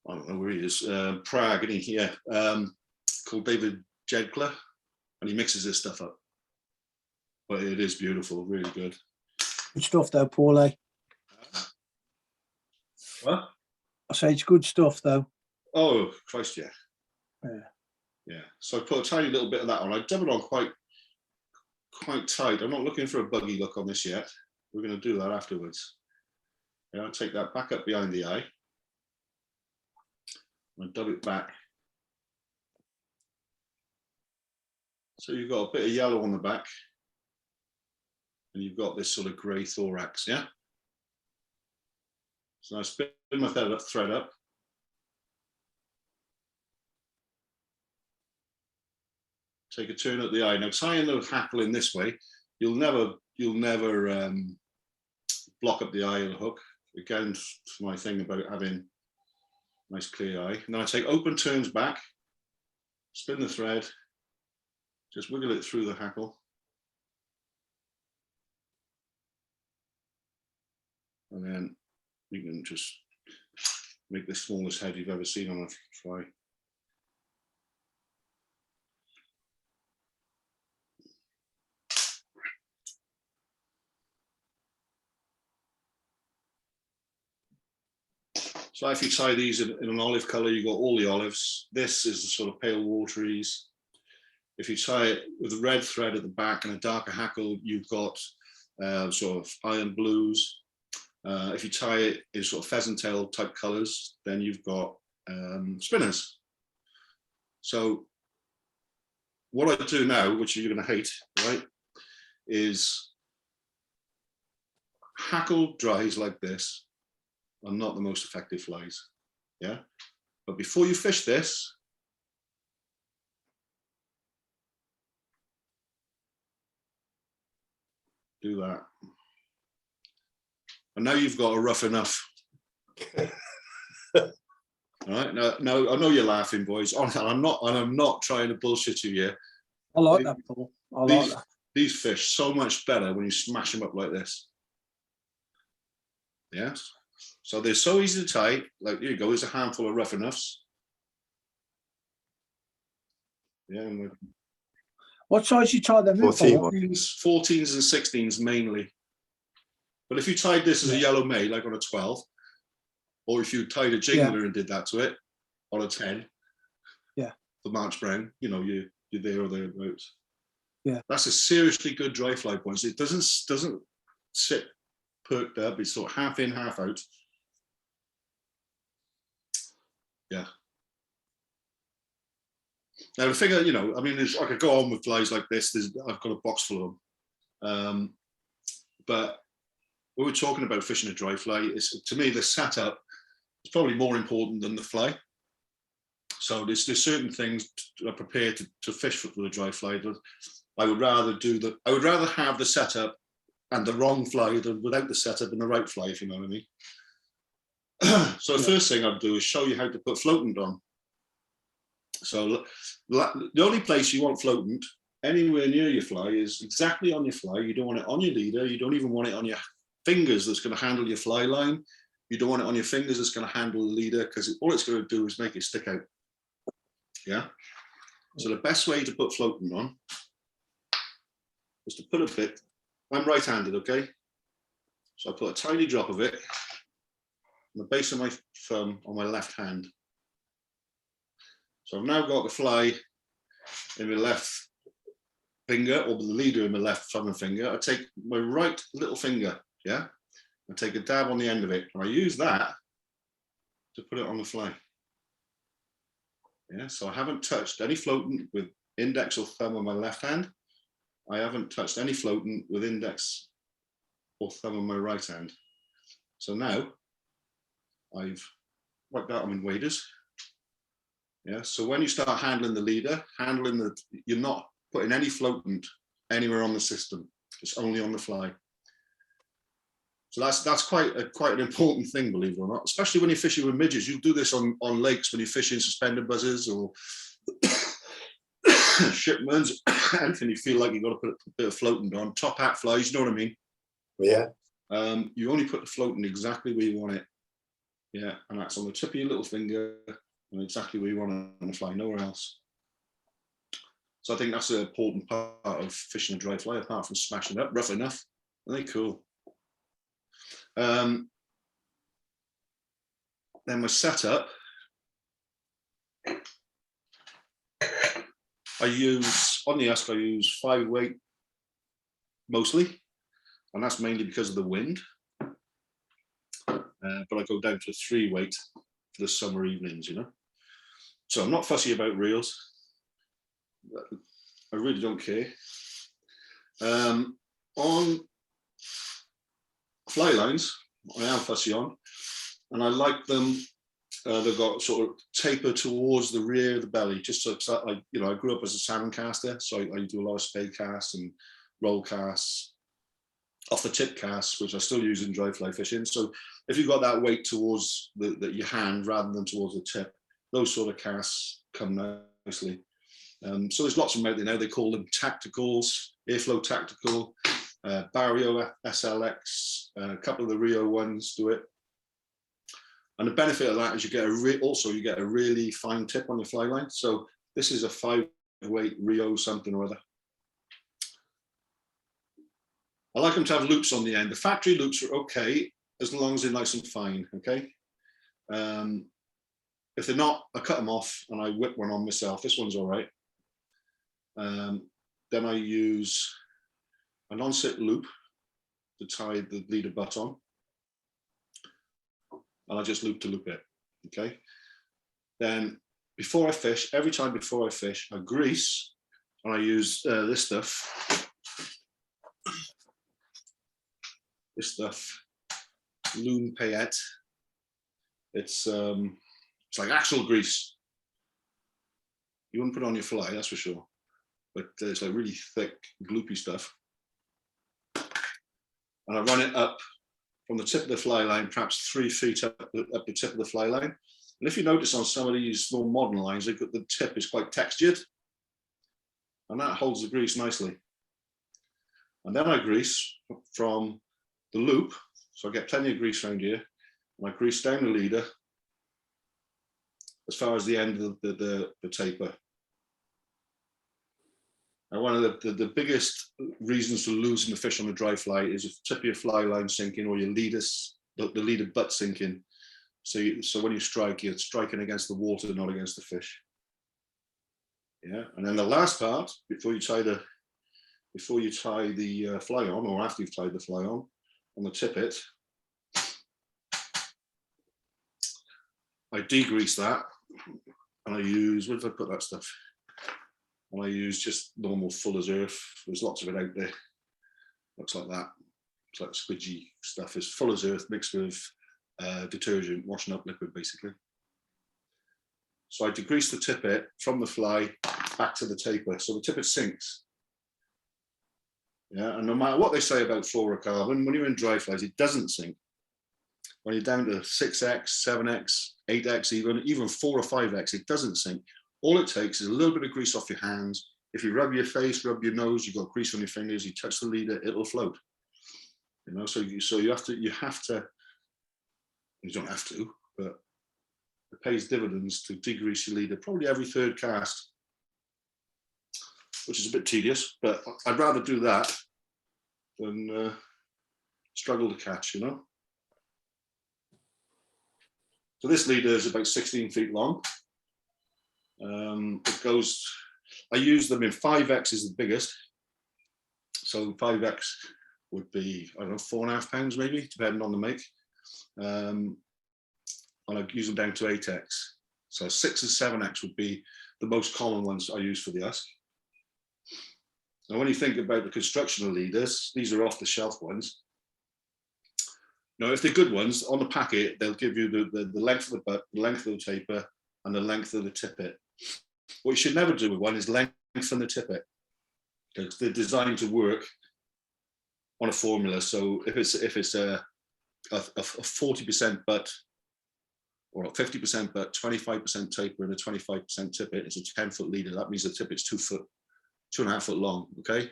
I don't know where he is, Prague, isn't he? Yeah, called David Jedkler, and he mixes this stuff up. But it is beautiful, really good. Good stuff though, Paul, eh? What? I say it's good stuff though. Oh, Christ, yeah. Yeah. Yeah, so I put a tiny little bit of that on. I dub it on quite tight. I'm not looking for a buggy look on this yet. We're going to do that afterwards. Yeah, I'll take that back up behind the eye. And dub it back. So you've got a bit of yellow on the back. And you've got this sort of grey thorax, yeah? So I spin my thread up. Take a turn at the eye. Now tying the hackle in this way, you'll never block up the eye of the hook. Again, it's my thing about having a nice clear eye. Now I take open turns back, spin the thread, just wiggle it through the hackle. And then you can just make the smallest head you've ever seen on a fly. So if you tie these in an olive color, you've got all the olives. This is the sort of pale wateries. If you tie it with a red thread at the back and a darker hackle, you've got sort of iron blues. If you tie it in sort of pheasant tail type colors, then you've got spinners. So what I do now, which you're going to hate, right, is hackle dries like this are not the most effective flies, yeah? But before you fish this, do that. And now you've got a Ruff Nuff. All right, now I know you're laughing, boys. I'm not trying to bullshit you here. I like that, Paul. I like that. These fish so much better when you smash them up like this. Yes. So they're so easy to tie. Like, here you go, there's a handful of Ruff Nuffs. Yeah. What size you tie them in? 14. 14s and 16s mainly. But if you tied this as a yellow May, like on a 12, or if you tied a jingler and did that to it on a 10, yeah, for March Brown, you know, you're there or thereabouts. Yeah. That's a seriously good dry fly point. It doesn't sit perked up. It's sort of half in, half out. Yeah. Now the figure, you know, I mean, I could go on with flies like this. I've got a box full of them, but when we're talking about fishing a dry fly, it's, to me, the setup is probably more important than the fly. So there's certain things I'm prepared to fish with a dry fly. But I would rather have the setup and the wrong fly than without the setup and the right fly, if you know what I mean. So the first thing I'd do is show you how to put floatant on. So the only place you want floatant anywhere near your fly is exactly on your fly. You don't want it on your leader. You don't even want it on your fingers that's going to handle your fly line. You don't want it on your fingers that's going to handle the leader, because all it's going to do is make it stick out. Yeah. So the best way to put floatant on is to put a bit. I'm right-handed, okay? So I put a tiny drop of it on the base of my thumb on my left hand. So I've now got the fly in my left finger, or the leader in my left thumb and finger. I take my right little finger, yeah? I take a dab on the end of it, and I use that to put it on the fly. Yeah, so I haven't touched any floatant with index or thumb on my left hand. I haven't touched any floatant with index or thumb on my right hand. So now I've wiped out on my waders. Yeah, so when you start handling the leader, you're not putting any floatant anywhere on the system. It's only on the fly. So that's quite an important thing, believe it or not, especially when you're fishing with midges. You do this on lakes when you're fishing suspended buzzers or shipmans, anything you feel like you've got to put a bit of floatant on. Top hat flies, you know what I mean? Yeah. You only put the floatant exactly where you want it. Yeah, and that's on the tip of your little finger and exactly where you want it on the fly, nowhere else. So I think that's an important part of fishing a dry fly, apart from smashing it up. Rough enough, are they cool? Then my setup, I use, on the Usk, I use 5-weight mostly, and that's mainly because of the wind. But I go down to 3-weight for the summer evenings, you know. So I'm not fussy about reels. I really don't care. On fly lines, I am fussy on, and I like them. They've got sort of taper towards the rear of the belly, just so I grew up as a salmon caster, so I do a lot of spade casts and roll casts, off the tip casts, which I still use in dry fly fishing. So if you've got that weight towards your hand rather than towards the tip, those sort of casts come nicely. So there's lots of them out there now. They call them tacticals, Airflow Tactical, Barrio SLX, a couple of the Rio ones do it. And the benefit of that is you get a really fine tip on your fly line. So this is a 5-weight Rio something or other. I like them to have loops on the end. The factory loops are okay as long as they're nice and fine, okay? If they're not, I cut them off and I whip one on myself. This one's all right. Then I use a non-sit loop to tie the leader butt on. And I just loop to loop it, okay? Then before I fish, every time before I fish, I grease, and I use this stuff. This stuff, Loon Payette. It's like axle grease. You wouldn't put it on your fly, that's for sure. But it's like really thick, gloopy stuff. And I run it up from the tip of the fly line, perhaps 3 feet up the tip of the fly line. And if you notice on some of these more modern lines, the tip is quite textured. And that holds the grease nicely. And then I grease from the loop. So I get plenty of grease around here. And I grease down the leader as far as the end of the taper. And one of the biggest reasons for losing the fish on a dry fly is if the tip of your fly line sinking or your the leader butt sinking. So when you strike, you're striking against the water, not against the fish. Yeah, and then the last part before you tie the fly on, or after you've tied the fly on the tippet, I degrease that, and I use, where did I put that stuff? And I use just normal Fuller's Earth. There's lots of it out there. Looks like that. it's like squidgy stuff. It's full as earth mixed with detergent, washing up liquid, basically. So I degrease the tippet from the fly back to the taper, so the tippet sinks. Yeah, and no matter what they say about fluorocarbon, when you're in dry flies, it doesn't sink. When you're down to 6x, 7x, 8x, even 4 or 5x, it doesn't sink. All it takes is a little bit of grease off your hands. If you rub your face, rub your nose, you've got grease on your fingers, you touch the leader, it'll float. You know, so you have to, you don't have to, but it pays dividends to degrease your leader probably every third cast, which is a bit tedious, but I'd rather do that than struggle to catch, you know. So this leader is about 16 feet long. It goes, I use them in 5X is the biggest. So 5X would be, I don't know, 4.5 pounds maybe, depending on the make. And I use them down to 8X. So 6 and 7X would be the most common ones I use for the husk. Now, when you think about the construction of leaders, these are off the shelf ones. Now, if they're good ones, on the packet, they'll give you the length of the butt, the length of the taper, and the length of the tippet. What you should never do with one is lengthen the tippet, because they're designed to work on a formula. So if it's a 40% butt, or 50% butt, 25% taper, and a 25% tippet, it's a 10-foot leader. That means the tippet's 2.5 foot long. Okay,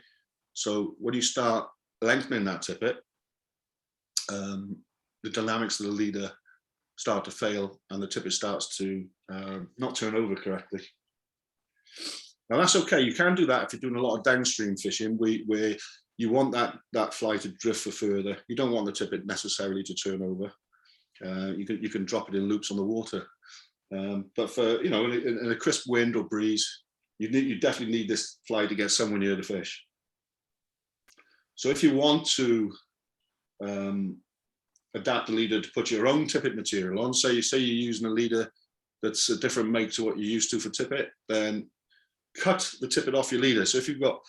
so when you start lengthening that tippet, the dynamics of the leader start to fail, and the tippet starts to not turn over correctly. Now that's okay. You can do that if you're doing a lot of downstream fishing, where you want that fly to drift for further. You don't want the tippet necessarily to turn over. You can drop it in loops on the water, but for in a crisp wind or breeze, you definitely need this fly to get somewhere near the fish. So if you want to adapt the leader to put your own tippet material on, say you're using a leader that's a different make to what you're used to for tippet, then cut the tippet off your leader. So if you've got,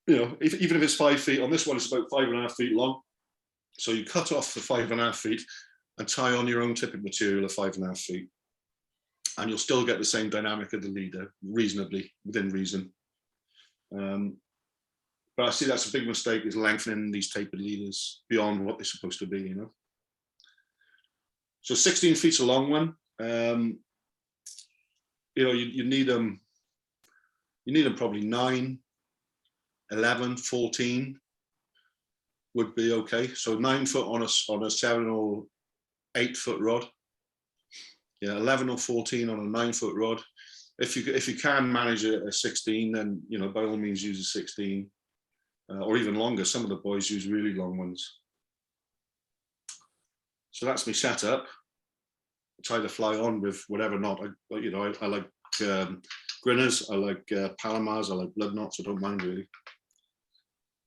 even if it's 5 feet, on this one it's about 5.5 feet long. So you cut off the 5.5 feet and tie on your own tippet material of 5.5 feet. And you'll still get the same dynamic of the leader, reasonably, within reason. But I see that's a big mistake, is lengthening these tapered leaders beyond what they're supposed to be, So 16 feet's a long one. You need them probably 9, 11, 14 would be okay. So 9 foot on a 7 or 8 foot rod. Yeah, 11 or 14 on a 9 foot rod. If you can manage a 16, then by all means use a 16, or even longer. Some of the boys use really long ones. So that's me set up. Tie the fly on with whatever knot. I like grinners. I like Palomars. I like blood knots. I don't mind really.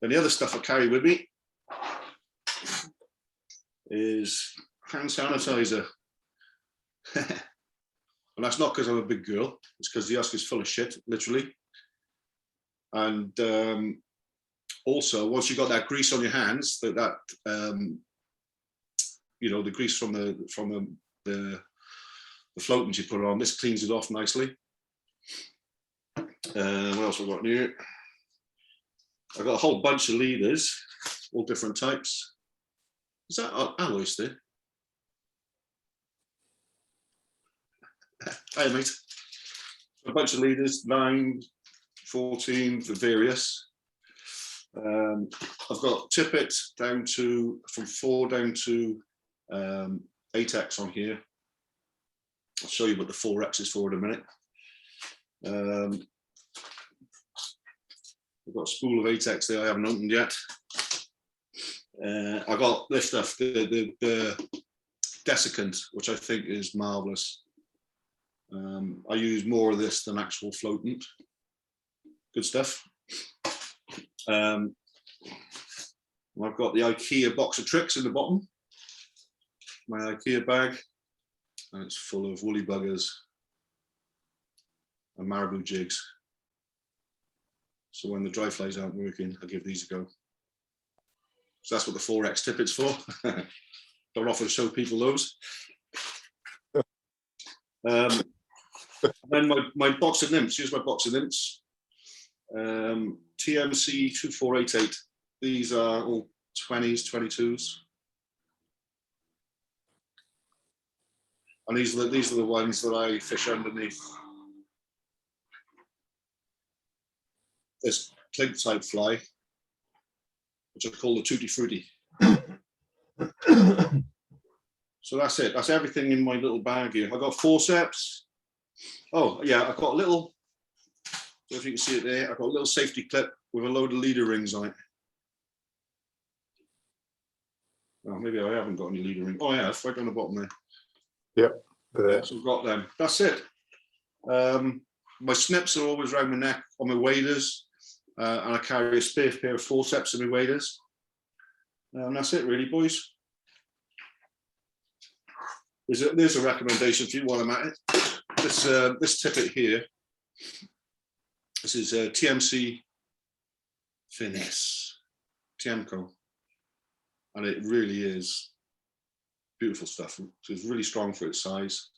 Then the other stuff I carry with me is hand sanitizer. And that's not because I'm a big girl, it's because the husk is full of shit, literally. And also, once you've got that grease on your hands, the grease from the floatants you put on, this cleans it off nicely. What else have I got here? I've got a whole bunch of leaders, all different types. Is that alloy still? Hi, mate. A bunch of leaders, 9, 14 for various. I've got tippet down to from 4 down to 8x on here. I'll show you what the 4x is for in a minute. I've got a spool of 8x there I haven't opened yet. I got this stuff, the desiccant, which I think is marvelous. I use more of this than actual floatant. Good stuff. I've got the IKEA box of tricks in the bottom. My IKEA bag, and it's full of woolly buggers and marabou jigs. So when the dry flies aren't working, I give these a go. So that's what the 4X tippet's for. Don't often show people those. And then my box of nymphs, here's my box of nymphs. TMC 2488. These are all 20s, 22s. And these are the ones that I fish underneath. This Klink type fly, which I call the Tutti Frutti. So that's it. That's everything in my little bag here. I've got forceps. Oh yeah, I've got a little, if you can see it there, I've got a little safety clip with a load of leader rings on it. Oh, maybe I haven't got any leader rings. Oh, I have, right down the bottom there. Yep. Yeah, so I've got them. That's it. My snips are always around my neck on my waders, and I carry a spare pair of forceps in my waders. And that's it, really, boys. There's a recommendation for you while I'm at it. This tippet here. This is TMC Finesse, Tiemco, and it really is beautiful stuff. It's really strong for its size.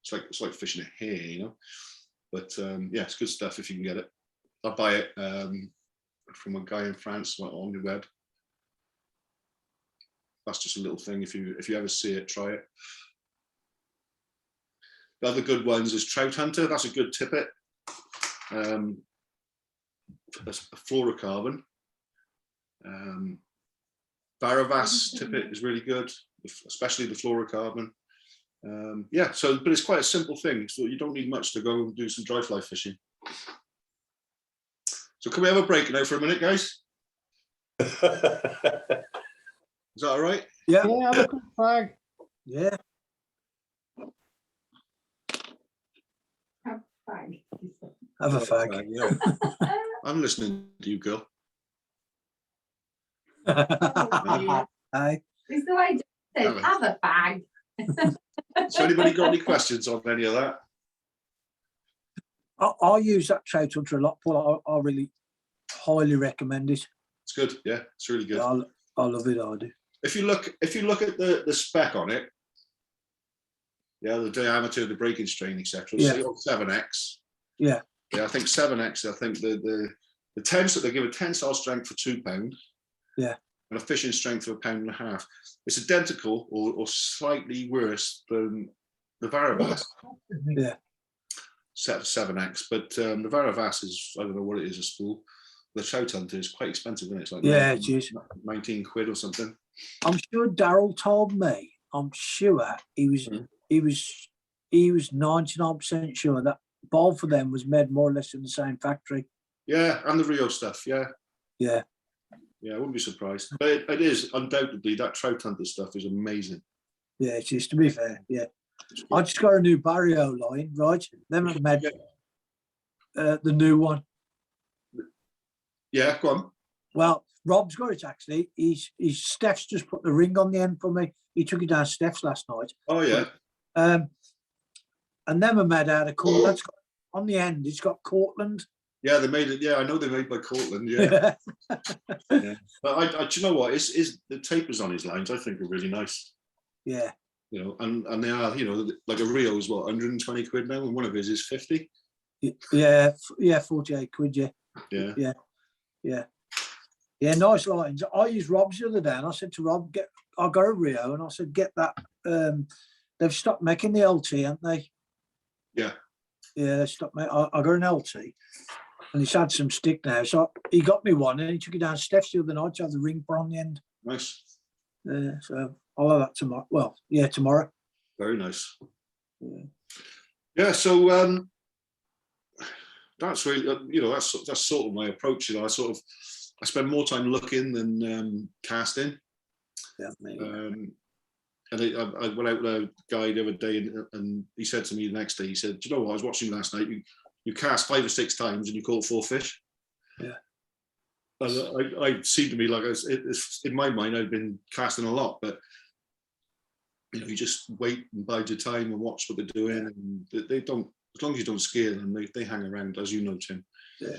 It's like fishing a hare, you know. But yeah, it's good stuff if you can get it. I'll buy it from a guy in France on the web. That's just a little thing. If you ever see it, try it. The other good ones is Trout Hunter. That's a good tippet. A fluorocarbon. Varavas tippet is really good, especially the fluorocarbon. Yeah, but it's quite a simple thing, so you don't need much to go and do some dry fly fishing. So can we have a break now for a minute, guys? Is that all right? Yeah. Yeah, have a quick fag. Yeah. Have a fag. Yeah. I'm listening to you, girl. Aye. It's the way John says, have a bag. So anybody got any questions on any of that? I use that Trout Hunter a lot, Paul. I really highly recommend it. It's good. Yeah, it's really good. I love it. I do. If you look at the spec on it, yeah, the diameter, the breaking strain, etc. Yeah. So 7X. Yeah. Yeah, I think 7X. I think the tensile, they give a tensile strength for £2. Yeah. And a fishing strength of £1.50. It's identical or slightly worse than the Varavas. Yeah. Set of 7X, but the Varavas is, I don't know what it is, a spool. The Trout Hunter is quite expensive, isn't it? It's like Yeah, it is. 19 quid or something. I'm sure Daryl told me. I'm sure he was 99% sure that both of them was made more or less in the same factory. Yeah, and the Rio stuff. Yeah. Yeah. Yeah, I wouldn't be surprised. But it is undoubtedly, that Trout Hunter stuff is amazing. Yeah, it is, to be fair. Yeah. I just got a new Barrio line, right? Them have made the new one. Yeah, go on. Well, Rob's got it actually. He's Steph's just put the ring on the end for me. He took it down Steph's last night. Oh yeah. And them are made out of Cortland. On the end, it's got Cortland. Yeah, they made it. Yeah, I know they're made by Cortland. Yeah. Yeah. But do you know what? Is the tapers on his lines? I think are really nice. Yeah. You know, and they are. You know, like a Rio is what 120 quid now, and one of his is 50. Yeah. 48 quid. Yeah. Yeah. Yeah. Yeah. Yeah, nice lines. I used Rob's the other day, and I said to Rob, I got a Rio, and I said, get that. They've stopped making the LT, haven't they? Yeah. Yeah, they stopped making. I got an LT, and he's had some stick now. So he got me one, and he took it down Steph's the other night to have the ring put on the end. Nice. So I'll have that tomorrow. Well, yeah, tomorrow. Very nice. Yeah. Yeah. So that's really, you know, that's sort of my approach. You know, I spend more time looking than casting. Yeah. And I went out with a guy the other day, and he said to me the next day, he said, "Do you know what? I was watching last night. You cast 5 or 6 times and you caught 4 fish." Yeah. And I seemed to me like it's in my mind I'd been casting a lot, but you know, you just wait and bide your time and watch what they're doing, and they don't. As long as you don't scare them, they hang around, as you know, Tim. Yeah.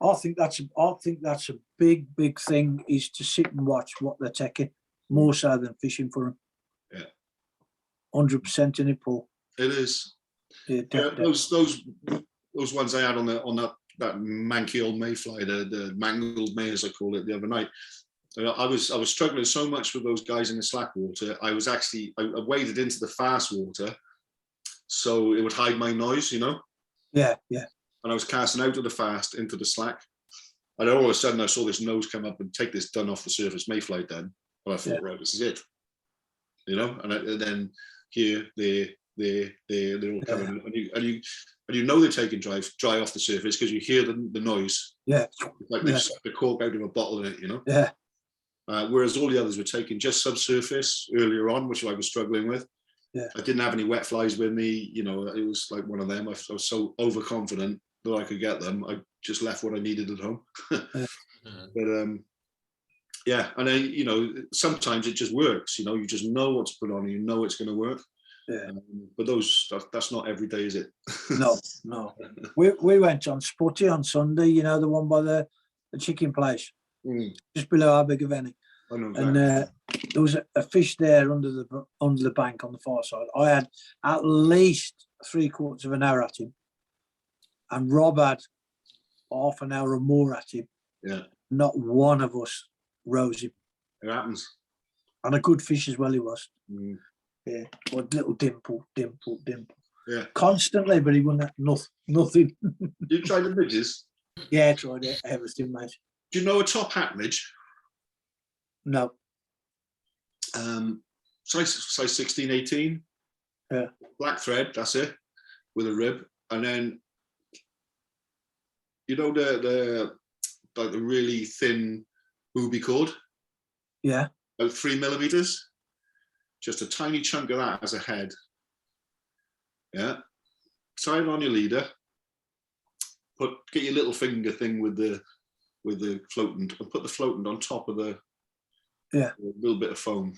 I think that's a big thing, is to sit and watch what they're taking, more so than fishing for them. Yeah. 100% in it, Paul. It is. Yeah, Those ones I had on that manky old mayfly, the mangled may as I call it, the other night. I was struggling so much with those guys in the slack water. I waded into the fast water, so it would hide my noise, you know. Yeah. And I was casting out of the fast into the slack, and all of a sudden I saw this nose come up and take this dun off the surface, Mayfly Dun. And I thought, right, this is it, you know. And then here, they're all coming, and you know they're taking dry off the surface because you hear the noise. Yeah. It's like they've sucked the cork out of a bottle in it, you know. Yeah. Whereas all the others were taking just subsurface earlier on, which I was struggling with. Yeah. I didn't have any wet flies with me, you know. It was like one of them. I was so overconfident that I could get them. I just left what I needed at home. But yeah, and then, you know, sometimes it just works. You know, you just know what to put on, and you know it's going to work. Yeah. But that's not every day, is it? No. We went on Sputty on Sunday. You know, the one by the chicken place, just below our big event. I know And there was a fish there under the bank on the far side. I had at least 3/4 of an hour at him, and Rob had half an hour or more at him. Yeah. Not one of us rose him. It happens. And a good fish as well he was. Yeah. But little dimple. Yeah. Constantly, but he wouldn't have nothing. You tried the midges? Yeah, I tried it. Everything, mate. Do you know a top hat midge? No. Size 16, 18. Yeah. Black thread, that's it, with a rib. And then, you know, the really thin booby cord? Yeah. About 3 millimeters. Just a tiny chunk of that as a head. Yeah. Tie it on your leader. Get your little finger thing with the floatant, and put the floatant on top of the little bit of foam.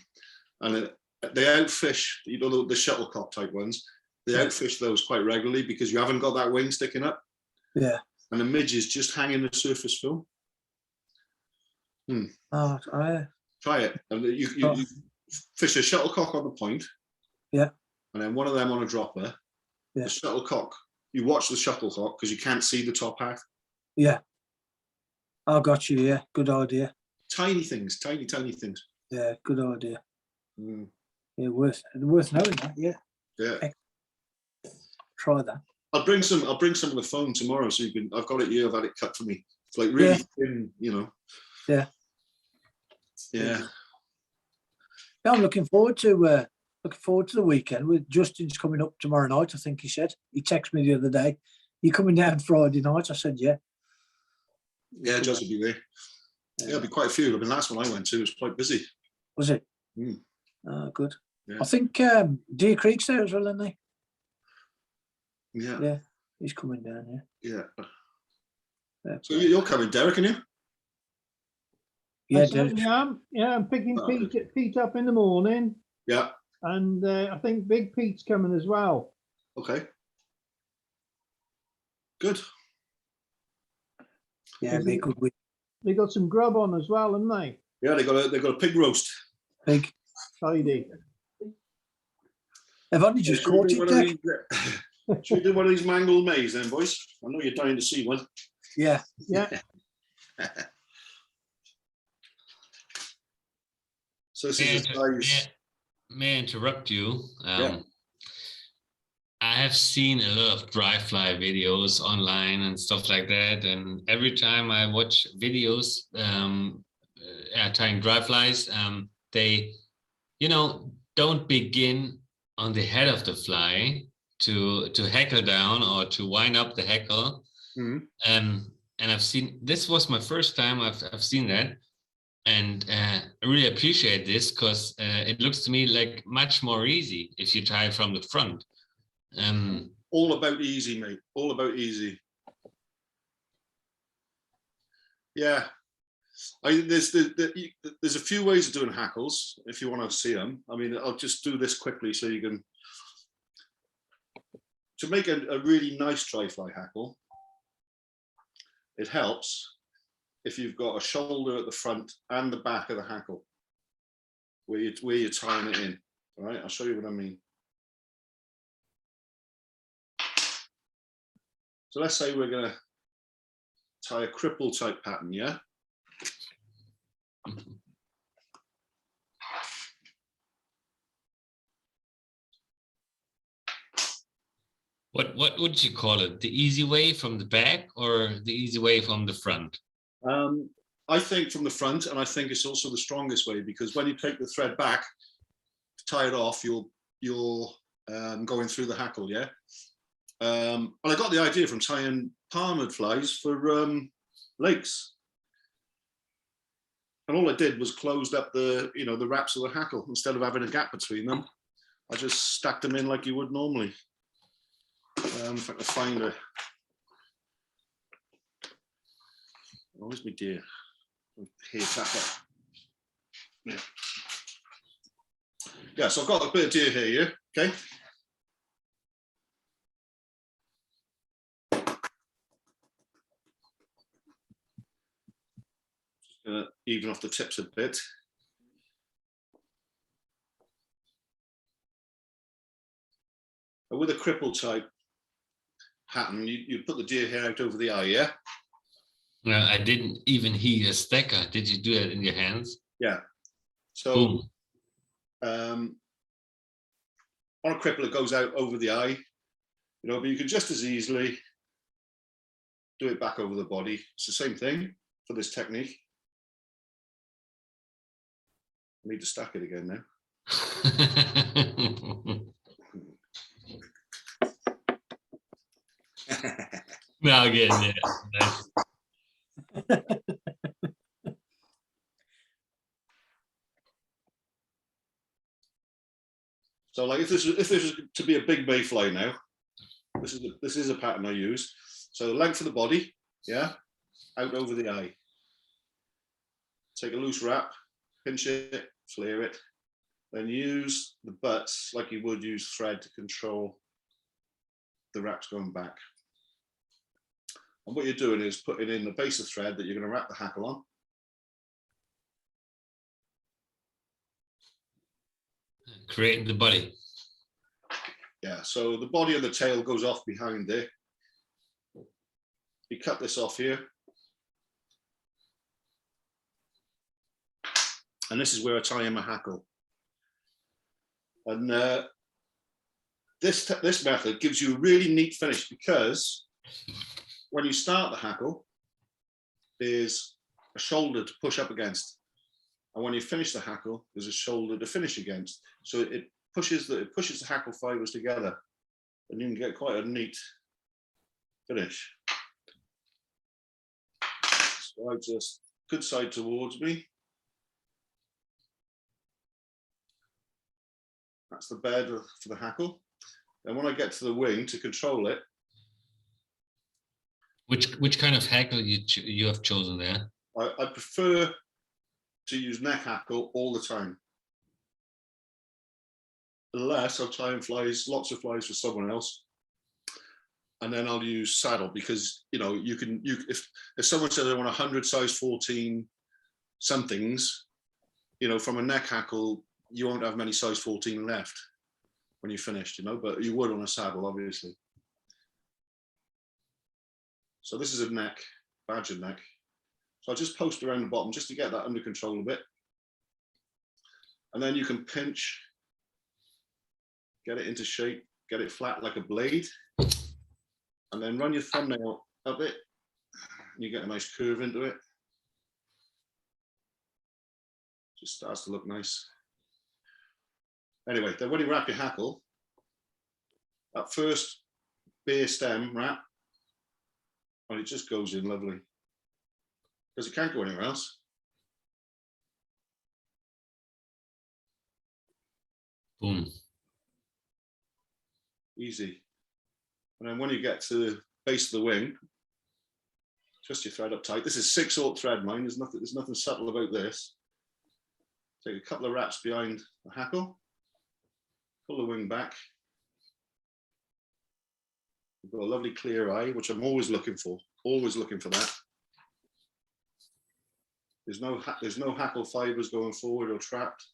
And they outfish, you know, the shuttlecock type ones. They outfish those quite regularly because you haven't got that wing sticking up. Yeah. And the midges just hang in the surface film. Oh, Try it. And you fish a shuttlecock on the point. Yeah. And then one of them on a dropper. Yeah. The shuttlecock, you watch the shuttlecock because you can't see the top half. Yeah. I got you. Yeah. Good idea. Tiny things, tiny things. Yeah. Good idea. Yeah. Worth knowing that. Yeah. Yeah. Try that. I'll bring some of the foam tomorrow, so you can. I've got it here. I've had it cut for me. It's like really thin, you know. Yeah. Yeah. Yeah, I'm looking forward to the weekend. With Justin's coming up tomorrow night, I think he said. He texted me the other day. You coming down Friday night? I said, yeah. Yeah, Josh will be there. Yeah, there'll be quite a few. I mean, last one I went to was quite busy. Was it? Oh, good. Yeah. I think Deer Creek's there as well, isn't he? Yeah. Yeah, he's coming down. Yeah. Yeah. So you're coming, Derek, and you? Yeah, I certainly am. Yeah, I'm picking Pete up in the morning, Yeah. and I think Big Pete's coming as well. Okay. Good. Yeah, be a good week. They got some grub on as well, haven't they? Yeah, they got a pig roast. Big. Tidy. They've only just caught it, Dick. Should we do one of these mangled mays then, boys? I know you're dying to see one. Yeah. Yeah. So this is size. May I interrupt you? Yeah. I have seen a lot of dry fly videos online and stuff like that, and every time I watch videos tying dry flies, they, you know, don't begin on the head of the fly to hackle down or to wind up the hackle. And I've seen, this was my first time I've seen that. And I really appreciate this because it looks to me like much more easy if you tie from the front. All about easy, mate. All about easy. Yeah. There's a few ways of doing hackles if you want to see them. I mean, I'll just do this quickly so you can. To make a really nice dry fly hackle, it helps if you've got a shoulder at the front and the back of the hackle where you're tying it in. All right, I'll show you what I mean. So let's say we're going to tie a cripple type pattern, yeah? What would you call it? The easy way from the back or the easy way from the front? I think from the front, and I think it's also the strongest way, because when you take the thread back to tie it off, you're going through the hackle, yeah? And I got the idea from tying palmard flies for lakes. And all I did was closed up the wraps of the hackle. Instead of having a gap between them, I just stacked them in like you would normally. If I can find a, where's my deer? Here, tap up. Yeah. Yeah, so I've got a bit of deer here, yeah? Okay. Just gonna even off the tips a bit. And with a cripple type pattern, you put the deer hair out over the eye, yeah? No, I didn't even heat a stacker. Did you do it in your hands? Yeah. So Boom. on a cripple, it goes out over the eye, but you can just as easily do it back over the body. It's the same thing for this technique. I need to stack it again now. Now again, yeah. Nice. So like if this was to be a big mayfly now, this is a pattern I use. So the length of the body, yeah, out over the eye. Take a loose wrap, pinch it, flare it, then use the butts like you would use thread to control the wraps going back. And what you're doing is putting in the base of thread that you're going to wrap the hackle on. Creating the body. Yeah, so the body and the tail goes off behind there. You cut this off here. And this is where I tie in my hackle. And this method gives you a really neat finish, because when you start the hackle, there's a shoulder to push up against. And when you finish the hackle, there's a shoulder to finish against. So it pushes the hackle fibers together, and you can get quite a neat finish. So I just good side towards me. That's the bed for the hackle. And when I get to the wing to control it. Which kind of hackle you have chosen there? I prefer to use neck hackle all the time. Unless I'm tying flies, lots of flies for someone else. And then I'll use saddle, because if someone says I want 100 size 14 somethings, from a neck hackle, you won't have many size 14 left when you're finished, but you would on a saddle, obviously. So this is a neck, badger neck. So I'll just post around the bottom just to get that under control a bit. And then you can pinch, get it into shape, get it flat like a blade, and then run your thumbnail up it, and you get a nice curve into it. Just starts to look nice. Anyway, then when you wrap your hackle, that first bare stem wrap, and it just goes in lovely, because it can't go anywhere else. Boom. Easy. And then when you get to the base of the wing, twist your thread up tight. This is 6/0 thread, mine. There's nothing subtle about this. Take a couple of wraps behind the hackle, pull the wing back, We've got a lovely clear eye, which I'm always looking for. Always looking for that. There's no hackle fibers going forward or trapped.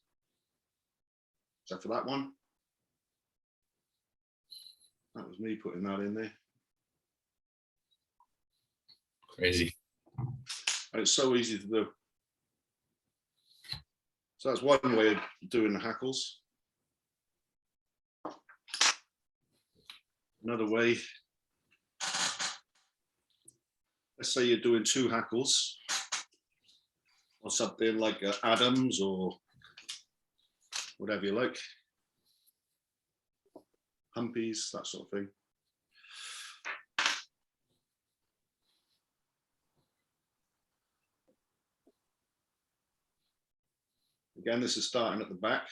Except for that one. That was me putting that in there. Crazy. And it's so easy to do. So that's one way of doing the hackles. Another way, let's say you're doing 2 hackles or something like Adams or whatever you like, humpies, that sort of thing. Again, this is starting at the back.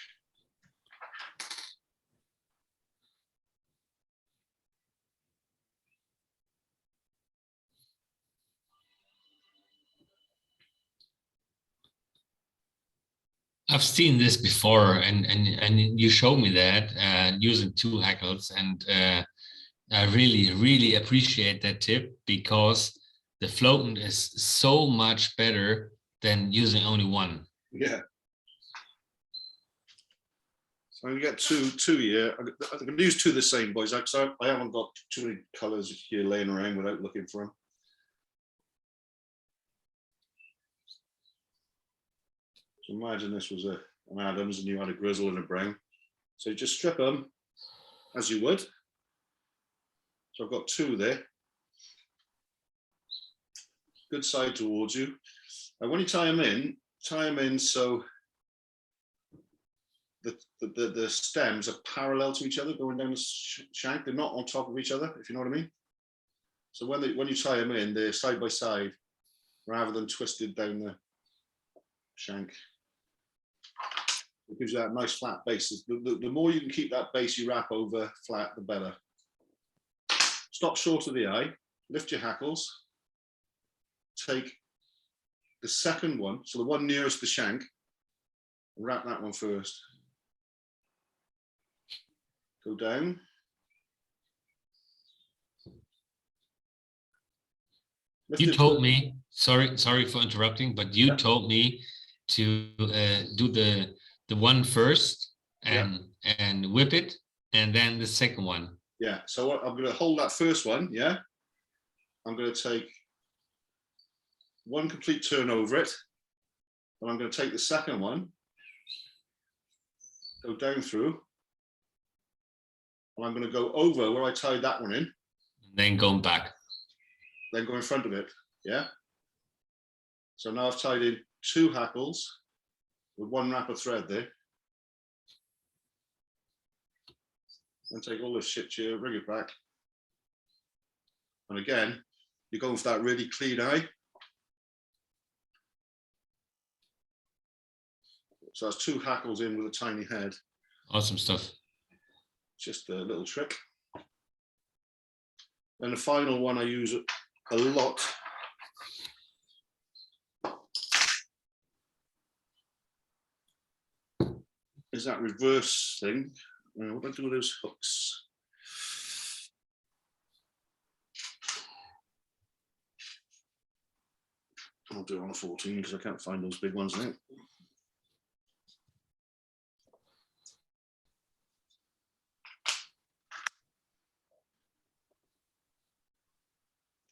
I've seen this before, and you showed me that using 2 hackles, and I really appreciate that tip, because the floating is so much better than using only 1. Yeah. So you get two here. I'm going to use 2 the same, boys. So I haven't got too many colours here laying around without looking for them. So imagine this was an Adams and you had a grizzle and a brown. So you just strip them as you would. So I've got 2 there. Good side towards you. And when you tie them in so the stems are parallel to each other going down the shank. They're not on top of each other, if you know what I mean. So when you tie them in, they're side by side rather than twisted down the shank. It gives you that nice flat base. The more you can keep that base you wrap over flat, the better. Stop short of the eye, lift your hackles, take the second one, so the one nearest the shank, and wrap that one first. Go down. You told me, sorry for interrupting, but you told me to do the one first and whip it, and then the second one. Yeah, so I'm going to hold that first one, yeah? I'm going to take 1 complete turn over it, and I'm going to take the second one, go down through, and I'm going to go over where I tied that one in. Then going back. Then go in front of it, yeah? So now I've tied in 2 hackles with 1 wrap of thread there. And take all this shit here, bring it back. And again, you're going for that really clean eye. So that's 2 hackles in with a tiny head. Awesome stuff. Just a little trick. And the final one I use a lot is that reverse thing. What do I do with those hooks? I'll do it on a 14 because I can't find those big ones now.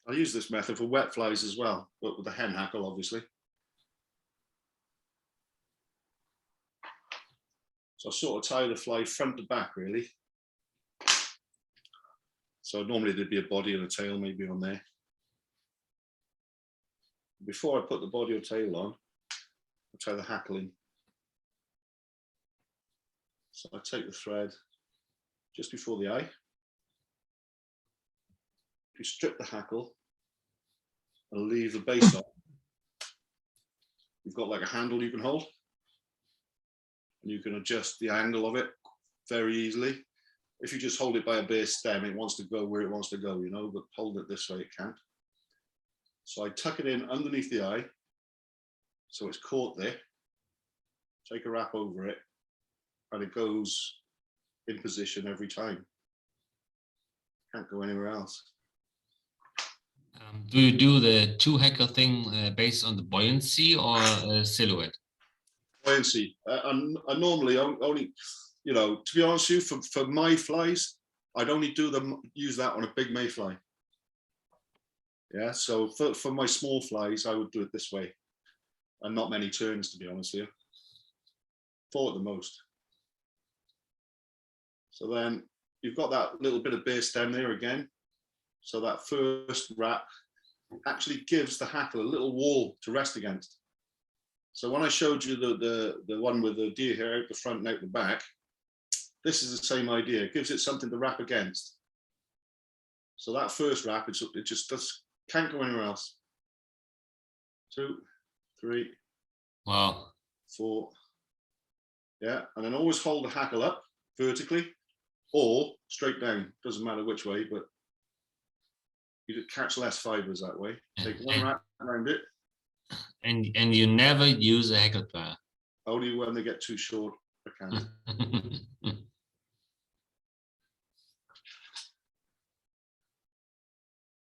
I use this method for wet flies as well, but with the hen hackle, obviously. So I sort of tie the fly front to back, really. So normally there'd be a body and a tail maybe on there. Before I put the body or tail on, I tie the hackling. So I take the thread just before the eye. If you strip the hackle and leave the base on, you've got like a handle you can hold. And you can adjust the angle of it very easily. If you just hold it by a bare stem, it wants to go where it wants to go, you know, but hold it this way, it can't. So I tuck it in underneath the eye, so it's caught there. Take a wrap over it, and it goes in position every time. Can't go anywhere else. Do you do the two hacker thing based on the buoyancy or silhouette? Buoyancy. And normally only, you know, to be honest with you, for mayflies, I'd only use that on a big mayfly. Yeah, so for my small flies, I would do it this way, and not many turns, to be honest with you. 4 at the most. So then you've got that little bit of base down there again. So that first wrap actually gives the hackle a little wall to rest against. So when I showed you the one with the deer hair out the front and out the back, this is the same idea. It gives it something to wrap against. So that first wrap, it just can't go anywhere else. 2, 3, Wow. 4. Yeah, and then always hold the hackle up vertically or straight down. Doesn't matter which way, but you catch less fibers that way. Take one wrap around it. And you never use a hackle plier. Only when they get too short, I can.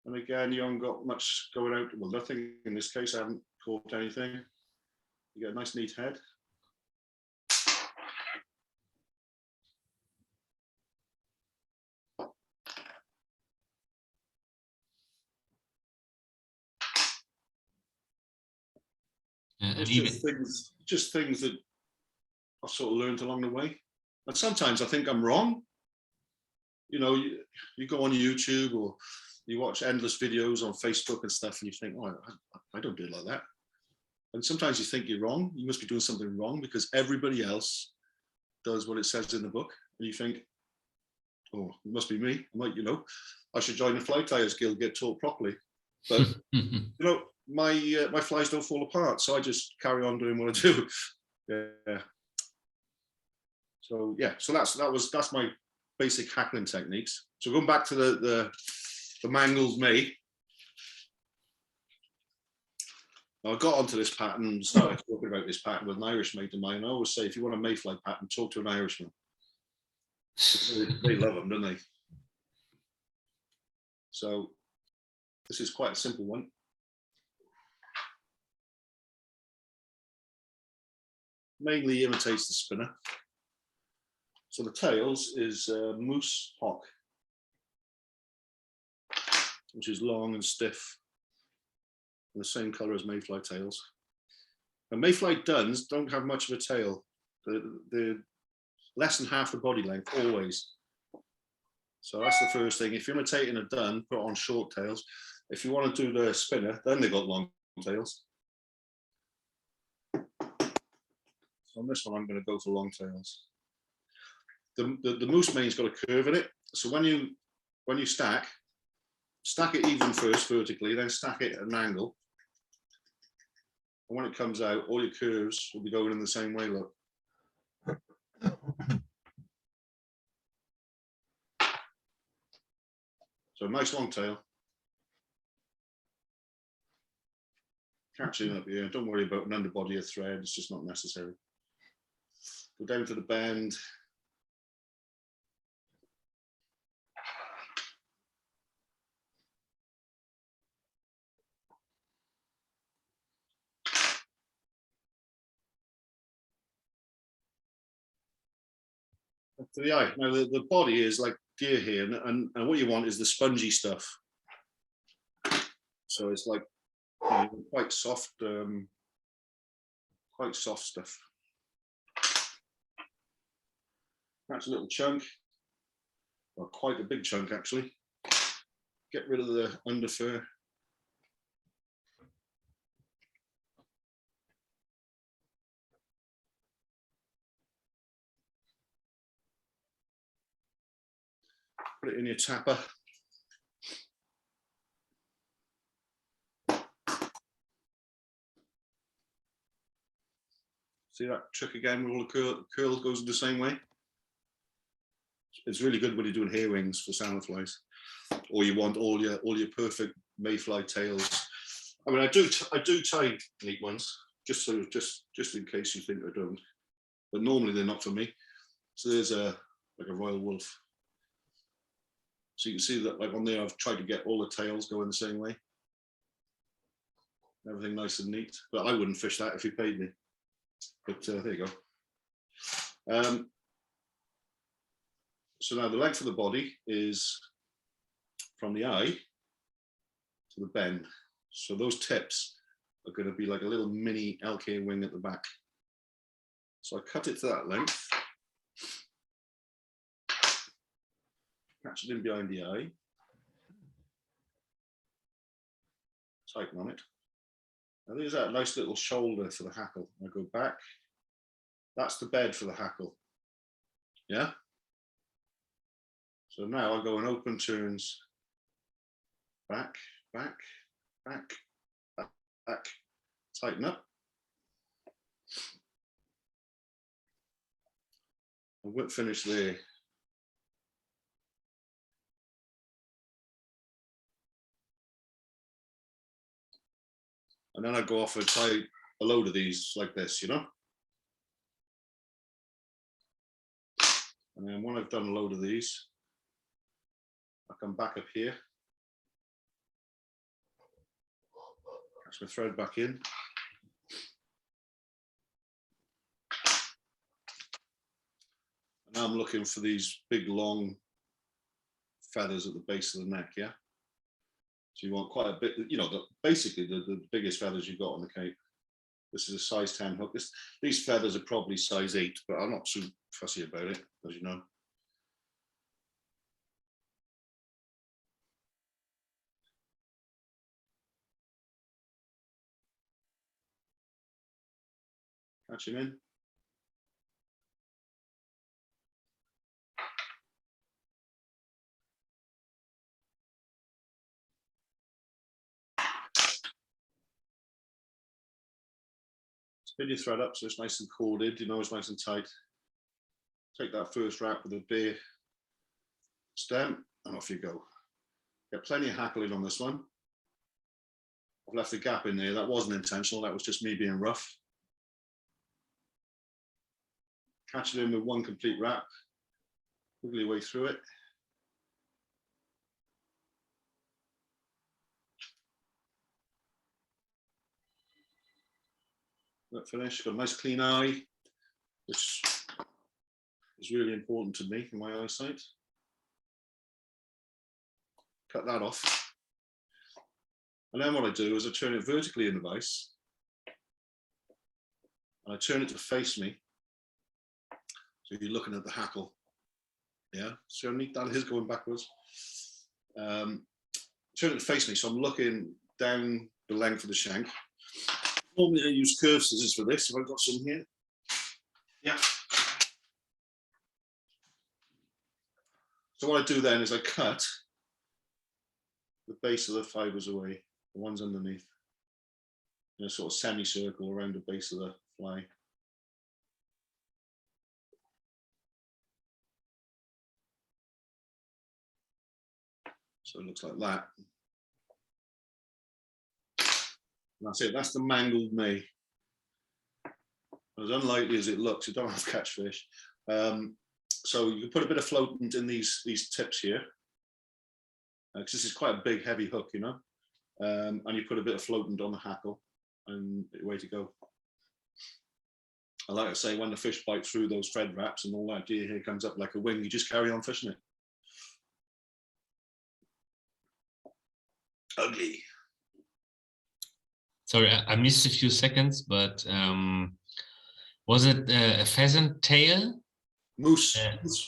And again, you haven't got much going out. Well, nothing in this case. I haven't caught anything. You get a nice neat head. It's just things that I've sort of learned along the way. And sometimes I think I'm wrong. You know, you go on YouTube or you watch endless videos on Facebook and stuff, and you think, oh, I don't do it like that. And sometimes you think you're wrong. You must be doing something wrong because everybody else does what it says in the book. And you think, oh, it must be me. I might, you know, I should join the Fly Tyers Guild, get taught properly. But, you know, my flies don't fall apart. So I just carry on doing what I do. Yeah. So, yeah, so that's my basic hackling techniques. So going back to the Mangled May, I got onto this pattern and started talking about this pattern with an Irish mate of mine. I always say, if you want a mayfly pattern, talk to an Irishman. They love them, don't they? So this is quite a simple one. Mainly imitates the spinner. So the tails is moose hawk, which is long and stiff, and the same color as mayfly tails. And mayfly duns don't have much of a tail. They're less than half the body length, always. So that's the first thing. If you're imitating a dun, put on short tails. If you want to do the spinner, then they've got long tails. So on this one, I'm going to go for long tails. The moose mane's got a curve in it. So when you stack it even first vertically, then stack it at an angle. And when it comes out, all your curves will be going in the same way, look. So a nice long tail. Catching up here, don't worry about an underbody or thread, it's just not necessary. Go down to the bend. To the eye. Now the body is like deer hair, and what you want is the spongy stuff. So it's like, you know, quite soft stuff. That's a little chunk, or quite a big chunk actually. Get rid of the under fur. Put it in your tapper. See that trick again with all the curl goes the same way? It's really good when you're doing hair wings for sandalflies, or you want all your perfect mayfly tails. I mean, I do tie neat ones just in case you think I don't, but normally they're not for me. So there's like a royal wolf. So you can see that like on there, I've tried to get all the tails going the same way. Everything nice and neat, but I wouldn't fish that if you paid me. But there you go. So now the length of the body is from the eye to the bend. So those tips are going to be like a little mini LK wing at the back. So I cut it to that length. Catch it in behind the eye. Tighten on it. And there's that nice little shoulder for the hackle. I go back. That's the bed for the hackle. Yeah. So now I go in open turns. Back, back, back, back, back. Tighten up. I won't finish there. And then I go off and tie a load of these like this, you know? And then when I've done a load of these, I come back up here. Catch my thread back in. And now I'm looking for these big long feathers at the base of the neck, yeah? So you want quite a bit, you know, basically the biggest feathers you've got on the cape. This is a size 10 hook. These feathers are probably size 8, but I'm not too fussy about it, as you know. Catch him in. Spin your thread up so it's nice and corded, you know, it's nice and tight. Take that first wrap with a bare stem and off you go. Get plenty of hackling on this one. I've left a gap in there. That wasn't intentional, that was just me being rough. Catch it in with one complete wrap. Wiggle your way through it. That finish, got a nice clean eye, which is really important to me in my eyesight. Cut that off. And then what I do is I turn it vertically in the vise. And I turn it to face me. So you're looking at the hackle. Yeah, see how neat that is going backwards. Turn it to face me, so I'm looking down the length of the shank. Normally I use curved scissors for this, if I've got some here. Yeah. So what I do then is I cut the base of the fibers away, the ones underneath, in a sort of semicircle around the base of the fly. So it looks like that. And that's it, that's the Mangled May. As unlikely as it looks, you don't have to catch fish. So you can put a bit of floatant in these tips here. Because this is quite a big, heavy hook, you know. And you put a bit of floatant on the hackle and away to go. And like I say, when the fish bite through those thread wraps and all that gear here comes up like a wing, you just carry on fishing it. Ugly. Sorry, I missed a few seconds, but was it a pheasant tail? Moose.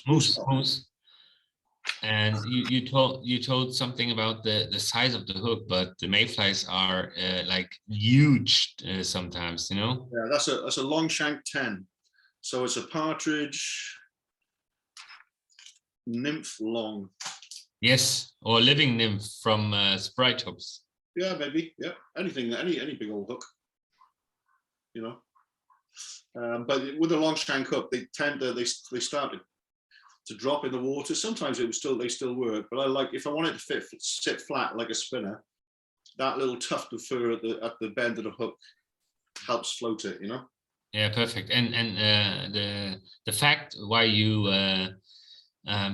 Moose. And you told something about the size of the hook, but the mayflies are like huge sometimes, you know. Yeah, that's a long shank 10. So it's a partridge nymph long. Yes, or living nymph from sprite hooks. Yeah, maybe. Yeah, anything, any big old hook, you know. But with a long shank hook, they tend to they start to drop in the water. Sometimes they still work, but I like, if I want it to sit flat like a spinner, that little tuft of fur at the bend of the hook helps float it, you know. Yeah, perfect. And the fact why you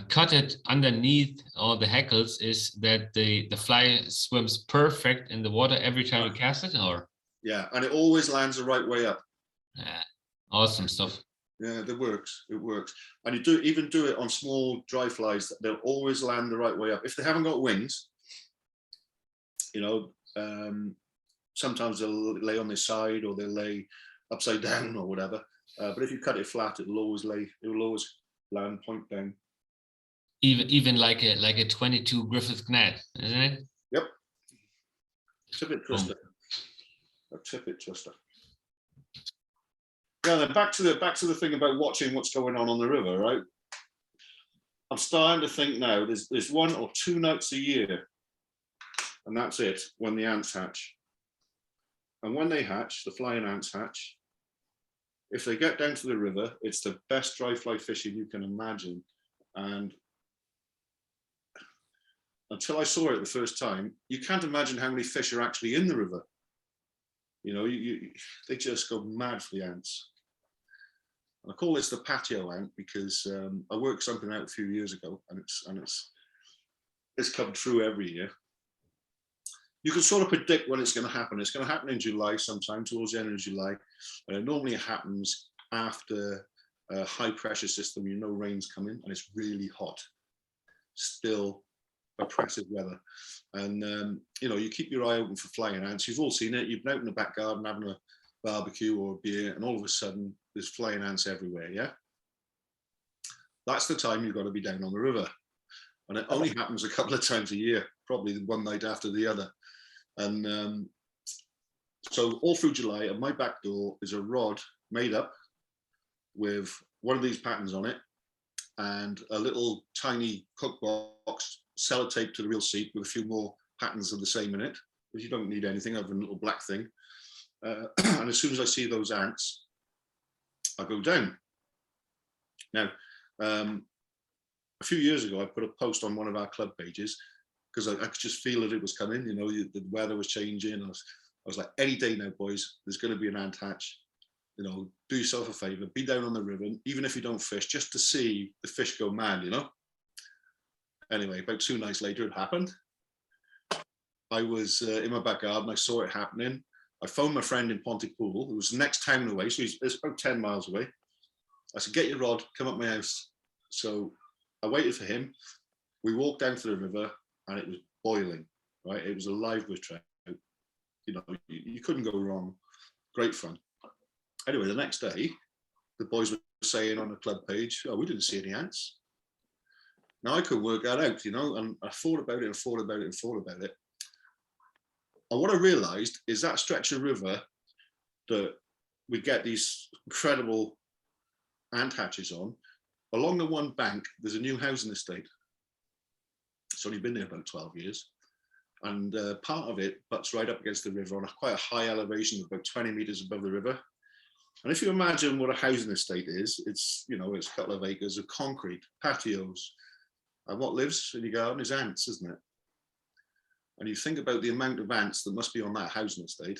cut it underneath all the hackles is that the fly swims perfect in the water every time you cast it, or? Yeah, and it always lands the right way up. Awesome stuff. Yeah, it works. It works. And you do even do it on small dry flies. They'll always land the right way up. If they haven't got wings, you know, sometimes they'll lay on their side or they'll lay upside down or whatever. But if you cut it flat, it will always land point down. Even like a 22 Griffith gnat, isn't it? Yep. Tippet twister. A tippet twister. Yeah, then back to the thing about watching what's going on the river, right? I'm starting to think now there's 1 or 2 nights a year, and that's it, when the ants hatch. And when they hatch, the flying ants hatch. If they get down to the river, it's the best dry fly fishing you can imagine. And until I saw it the first time, you can't imagine how many fish are actually in the river. You know, they just go mad for the ants. And I call this the patio ant because I worked something out a few years ago, and it's come true every year. You can sort of predict when it's going to happen. It's going to happen in July sometime, towards the end of July. Normally it happens after a high pressure system, you know, rain's coming and it's really hot. Still oppressive weather. And, you know, you keep your eye open for flying ants. You've all seen it. You've been out in the back garden having a barbecue or a beer, and all of a sudden there's flying ants everywhere, yeah? That's the time you've got to be down on the river. And it only happens a couple of times a year, probably one night after the other. And so all through July, at my back door is a rod made up with one of these patterns on it and a little tiny cook box sellotaped to the real seat with a few more patterns of the same in it, because you don't need anything other than a little black thing. And as soon as I see those ants, I go down. Now, a few years ago, I put a post on one of our club pages because I could just feel that it was coming. You know, the weather was changing. I was like, any day now, boys, there's going to be an ant hatch. You know, do yourself a favor, be down on the river, even if you don't fish, just to see the fish go mad, you know? Anyway, about 2 nights later, it happened. I was in my back garden. I saw it happening. I phoned my friend in Pontypool, who was the next town away. So it's about 10 miles away. I said, get your rod, come up my house. So I waited for him. We walked down to the river and it was boiling, right? It was alive with trout. You know, you couldn't go wrong. Great fun. Anyway, the next day, the boys were saying on the club page, oh, we didn't see any ants. Now I couldn't work that out, you know, and I thought about it and thought about it and thought about it. And what I realized is that stretch of river that we get these incredible ant hatches on, along the one bank, there's a new housing estate. It's only been there about 12 years. And part of it butts right up against the river on quite a high elevation, about 20 meters above the river. And if you imagine what a housing estate is, it's, you know, it's a couple of acres of concrete, patios. And what lives in your garden is ants, isn't it? And you think about the amount of ants that must be on that housing estate.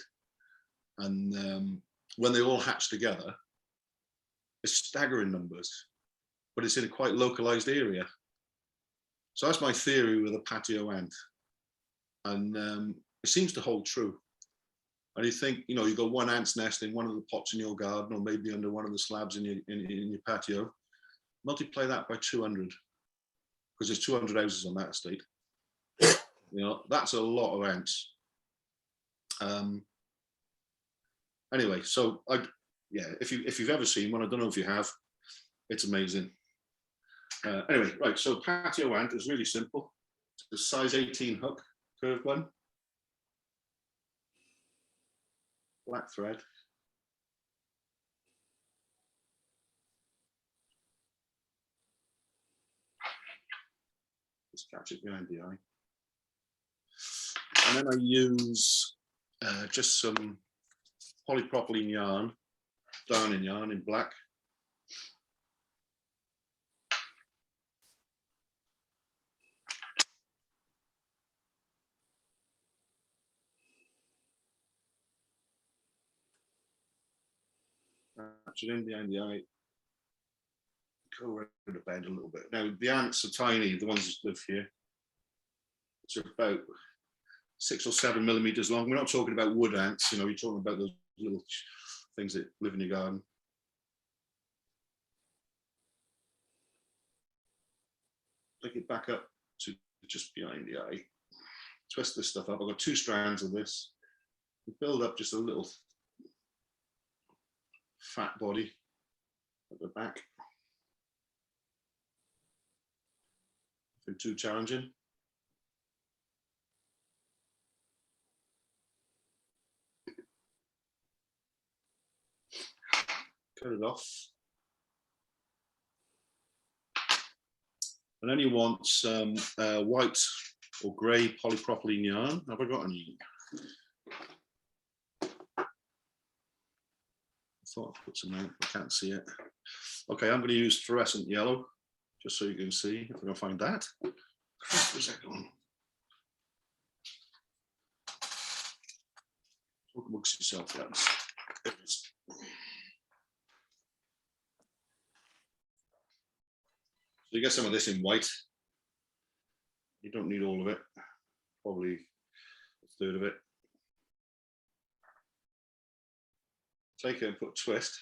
And when they all hatch together, it's staggering numbers, but it's in a quite localized area. So that's my theory with a patio ant. And it seems to hold true. And you think, you know, you've got one ant's nest in one of the pots in your garden, or maybe under one of the slabs in your patio. Multiply that by 200, because there's 200 houses on that estate. You know, that's a lot of ants. Anyway, so yeah, if you've ever seen one, I don't know if you have, it's amazing. Anyway, right, so patio ant is really simple. It's a size 18 hook, curved one. Black thread. Just catch it behind the eye. And then I use just some polypropylene yarn, darning yarn in black. Catch it in behind the eye. go around the bed a little bit. Now the ants are tiny, the ones that live here. It's about 6 or 7 millimeters long. We're not talking about wood ants, you know, you're talking about those little things that live in your garden. Take it back up to just behind the eye. Twist this stuff up. I've got 2 strands of this. Build up just a little fat body at the back. Nothing too challenging. Cut it off. And then you want some white or grey polypropylene yarn. Have I got any? I thought I put some out, I can't see it. Okay, I'm going to use fluorescent yellow, just so you can see if I can find that. Where's that going? Amongst yourself, yeah. There it is. So you get some of this in white. You don't need all of it, probably a third of it. Take it and put a twist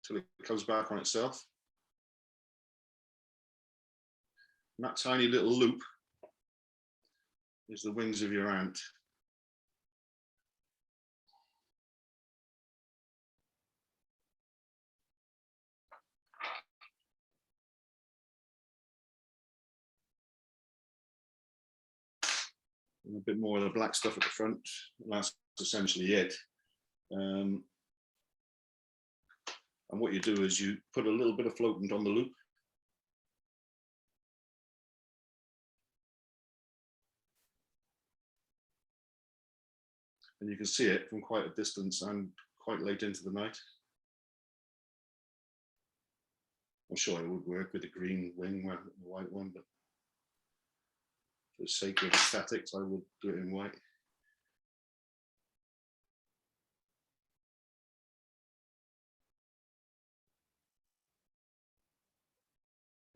till it comes back on itself. And that tiny little loop is the wings of your ant. And a bit more of the black stuff at the front. And that's essentially it. And what you do is you put a little bit of floatant on the loop. And you can see it from quite a distance and quite late into the night. I'm sure it would work with the green wing rather than the white one, but for the sake of aesthetics, I would do it in white.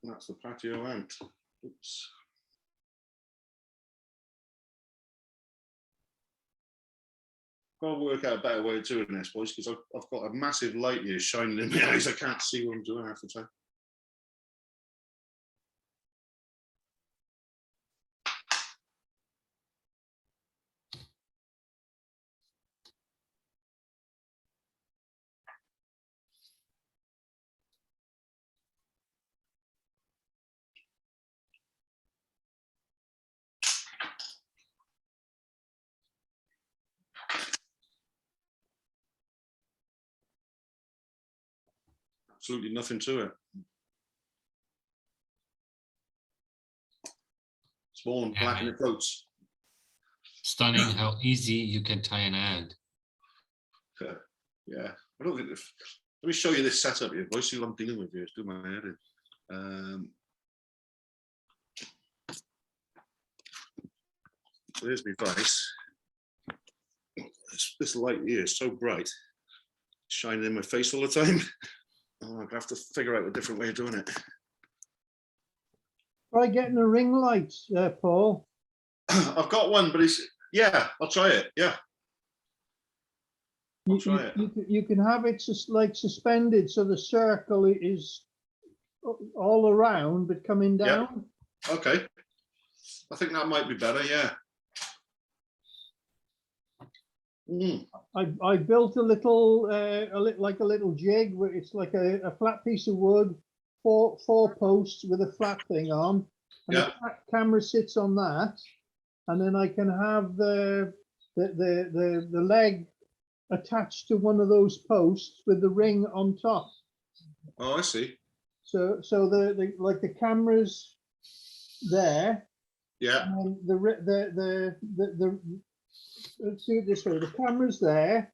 And that's the patio ant. Oops. Got to work out a better way of doing this, boys, because I've got a massive light here shining in my eyes. I can't see what I'm doing half the time. Absolutely nothing to it. Small and black and it floats. Stunning how easy you can tie an ant. Yeah, I don't think. Let me show you this setup here, boys. See what I'm dealing with here. Let's do my head in. There's my vice. This light here is so bright, shining in my face all the time. Oh, I'm gonna have to figure out a different way of doing it. Try getting a ring light, Paul. I've got one, but it's, yeah, I'll try it. Yeah. I'll try it. You can have it just like suspended, so the circle is all around, but coming down. Yep. Okay. I think that might be better. Yeah. I built a little, like a little jig where it's like a flat piece of wood, four posts with a flat thing on, and Yeah. the camera sits on that, and then I can have the leg attached to one of those posts with the ring on top. Oh, I see. So the camera's there, Yeah. and let's do it this way. The camera's there.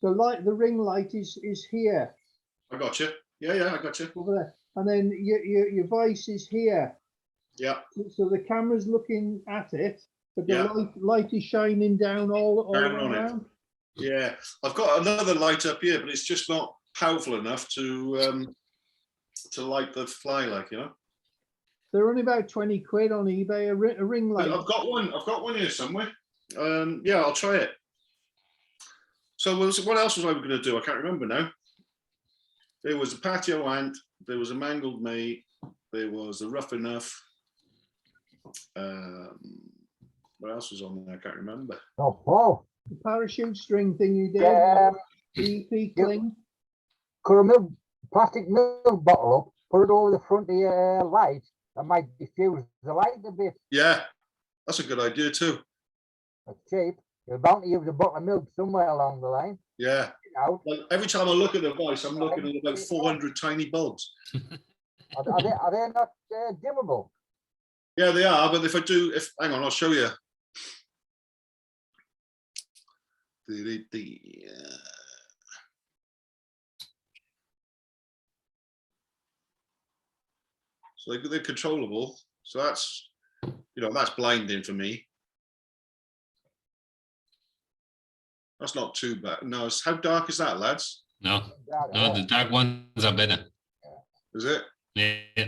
The ring light is here. I got you. Yeah, I got you. Over there, and then your vice is here. Yeah. So the camera's looking at it, but the Yeah. light is shining down all Down on it. around. Yeah. I've got another light up here, but it's just not powerful enough to to light the fly, like, you know. They're only about 20 quid on eBay, a ring But light. I've got one here somewhere. Yeah, I'll try it. So what else was I going to do? I can't remember now. There was a Patio Ant, there was a Mangled May, there was a Ruff and Nuff. What else was on there? I can't remember. Oh, Paul, The parachute string thing you did. um, EP Klink. could a plastic milk bottle up, put it over the front of your light, that might diffuse the light a bit. Yeah, that's a good idea too. It's cheap. You're bound to use a bottle of milk somewhere along the line. Yeah. Out. Like every time I look at the device, I'm looking at about 400 tiny bulbs. Are they not dimmable? Yeah, they are. But hang on, I'll show you. So they're controllable. So that's, that's blinding for me. That's not too bad. No, how dark is that, lads? No, the dark ones are better. Is it? Yeah.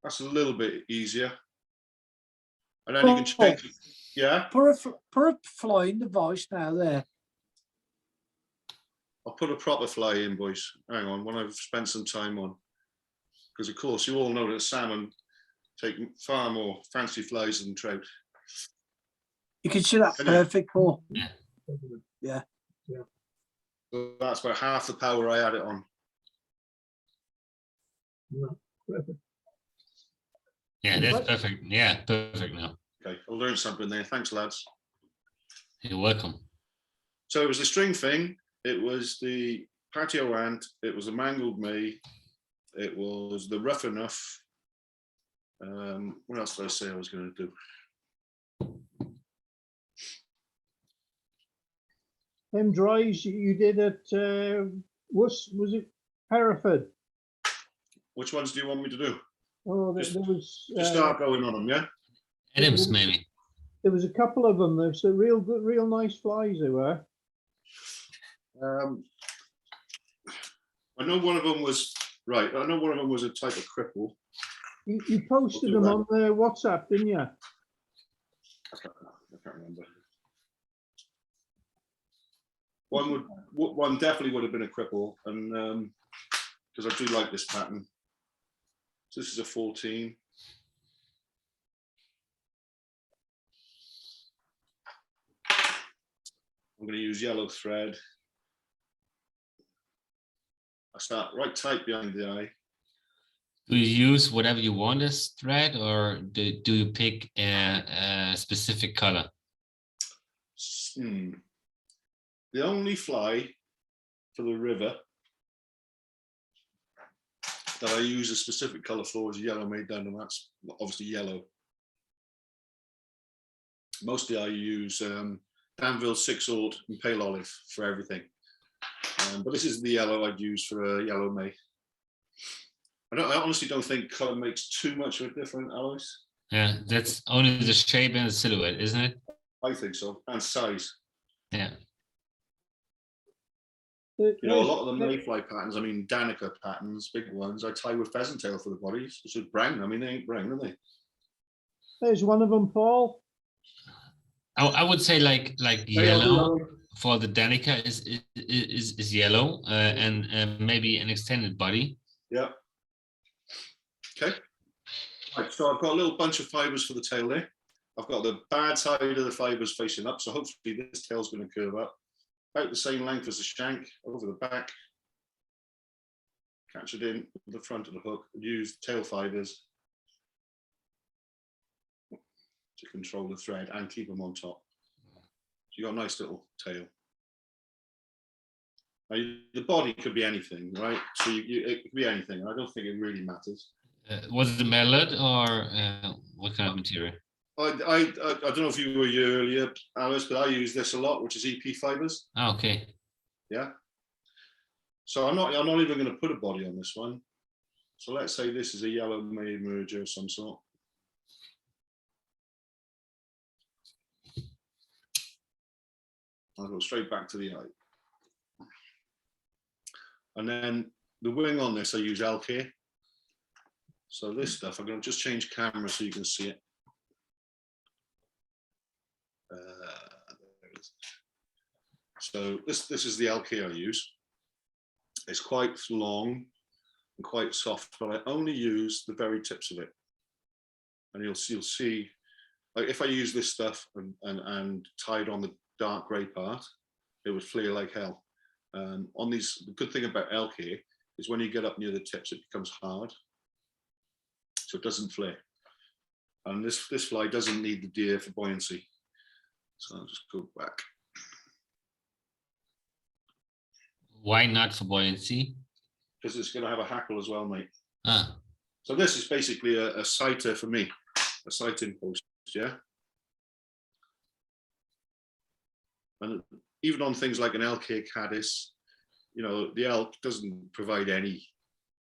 That's a little bit easier. And then you can change. Yeah. Put a flying device now there. I'll put a proper fly in, boys. Hang on, when I've spent some time on. Because, of course, you all know that salmon take far more fancy flies than trout. You can see that perfect, Paul. Yeah. Yeah. So that's about half the power I had it on. Yeah, that's perfect. Yeah, perfect now. Okay, I learned something there. Thanks, lads. You're welcome. So it was the string thing. It was the Patio Ant. It was the Mangled May. It was the Ruff and Nuff. What else did I say I was going to do? Them dries you did at was it Hereford? Which ones do you want me to do? Oh, there Just- was Just start going on them, yeah? Adams, maybe. there was a couple of them. There's a real good, real nice flies they were. I know one of them was, right, I know one of them was a type of cripple. You posted do them that. on the WhatsApp, didn't you? I can't remember. One definitely would have been a cripple, and because I do like this pattern. So this is a 14. I'm going to use yellow thread. I start right tight behind the eye. Do you use whatever you want as thread, or do you pick a specific color? The only fly for the river that I use a specific color for is yellow May Dun, and that's obviously yellow. Mostly I use Danville 6/0 and pale olive for everything. But this is the yellow I'd use for a yellow May. I honestly don't think color makes too much of a difference, Alois. Yeah, that's only the shape and the silhouette, isn't it? I think so, and size. Yeah. You know, a lot of the mayfly patterns, I mean, Danica patterns, big ones, I tie with pheasant tail for the bodies. It's just brown. I mean, they ain't brown, are they? There's one of them, Paul. I would say like yellow for the Danica is yellow, and maybe an extended body. Yeah. Okay. Right, so I've got a little bunch of fibers for the tail there. I've got the bad side of the fibers facing up, so hopefully this tail's going to curve up. About the same length as the shank, over the back. Catch it in the front of the hook. Use tail fibers to control the thread and keep them on top. So you got a nice little tail. Now, the body could be anything, right? So it could be anything. I don't think it really matters. Was it mallet or what kind of material? I don't know if you were here earlier, Alice, but I use this a lot, which is EP fibers. Oh, okay. Yeah. So I'm not even going to put a body on this one. So let's say this is a yellow May merger of some sort. I'll go straight back to the eye. And then the wing on this, I use elk here. So this stuff, I'm going to just change camera so you can see it. There it is. So this is the elk I use. It's quite long and quite soft, but I only use the very tips of it. And you'll see, like if I use this stuff and tied on the dark grey part, it would flare like hell. On these, the good thing about elk here is when you get up near the tips, it becomes hard, so it doesn't flare. And this fly doesn't need the deer for buoyancy. So I'll just go back. Why not for buoyancy? Because it's going to have a hackle as well, mate. Ah, So this is basically a sighter for me, a sighting post, yeah? And even on things like an elk here, Caddis, you know, the elk doesn't provide any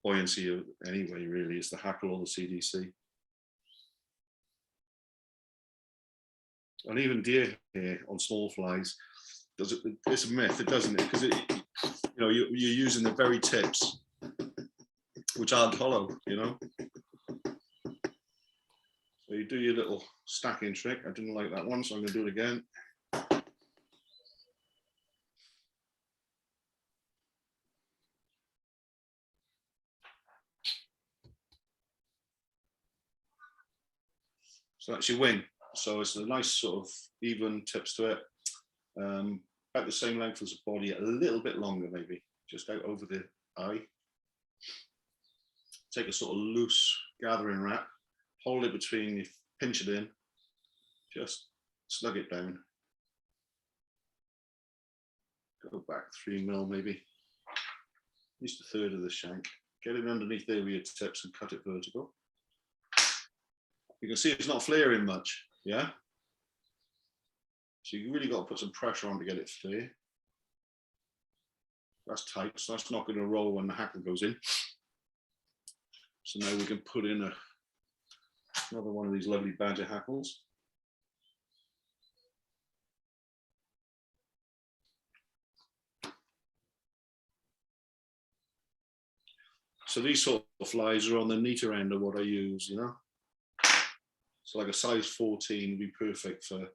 buoyancy anyway, really. It's the hackle or the CDC. And even deer here on small flies, it's a myth, it doesn't, because you know, you're using the very tips, which aren't hollow, you know. So you do your little stacking trick. I didn't like that one, so I'm going to do it again. So that's your wing. So it's a nice sort of even tips to it. About the same length as the body, a little bit longer maybe, just out over the eye. Take a sort of loose gathering wrap, hold it between you, pinch it in, just snug it down. Go back 3 mil maybe, at least a third of the shank. Get it underneath there with your tips and cut it vertical. You can see it's not flaring much, yeah? So you really got to put some pressure on to get it flare. That's tight, so that's not going to roll when the hackle goes in. So now we can put in another one of these lovely badger hackles. So these sort of flies are on the neater end of what I use, you know. So like a size 14 would be perfect for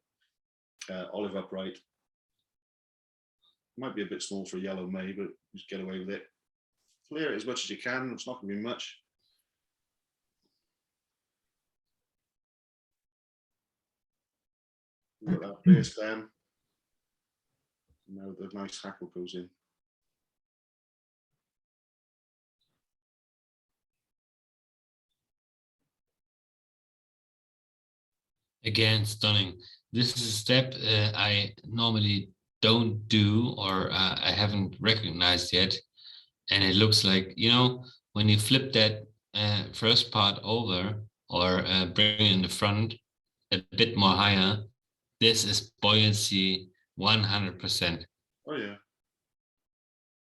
olive upright. Might be a bit small for a yellow May, but just get away with it. Flare it as much as you can. It's not going to be much. Let that base down. Now the nice hackle goes in. again, stunning. This is a step I normally don't do, or I haven't recognized yet. And it looks like, you know, when you flip that first part over or bring it in the front a bit more higher, this is buoyancy 100%. Oh yeah.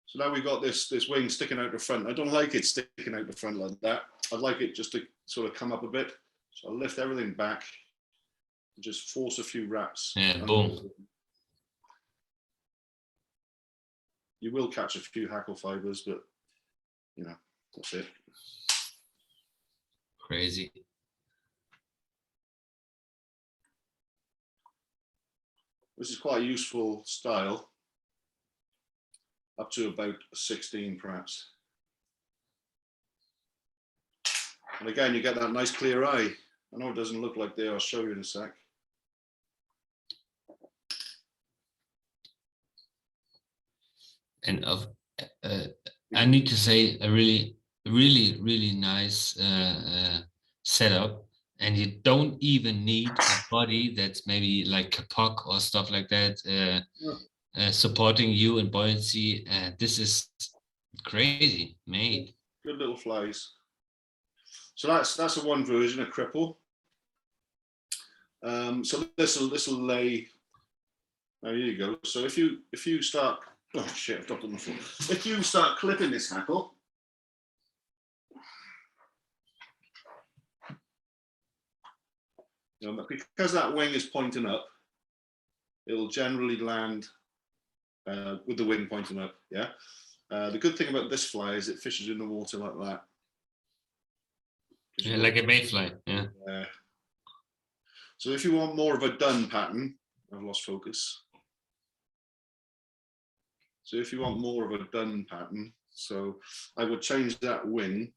So now we've got this wing sticking out the front. I don't like it sticking out the front like that. I'd like it just to sort of come up a bit. So I'll lift everything back and just force a few wraps. Yeah, boom. You will catch a few hackle fibers, but you know, that's it. Crazy. This is quite a useful style, up to about 16 perhaps. And again, you get that nice clear eye. I know it doesn't look like there, I'll show you in a sec. And I need to say a really nice setup. And you don't even need a body that's maybe like kapok or stuff like that, supporting you in buoyancy. This is crazy made. Good little flies. So that's a one version of Cripple. So this will lay. There you go. So if you start, oh shit, I've dropped it on the floor. If you start clipping this hackle, you know, because that wing is pointing up, it'll generally land with the wing pointing up. Yeah. The good thing about this fly is it fishes in the water like that. Yeah, like a mayfly. Yeah. So if you want more of a dun pattern, I've lost focus. So if you want more of a dun pattern, so I would change that wing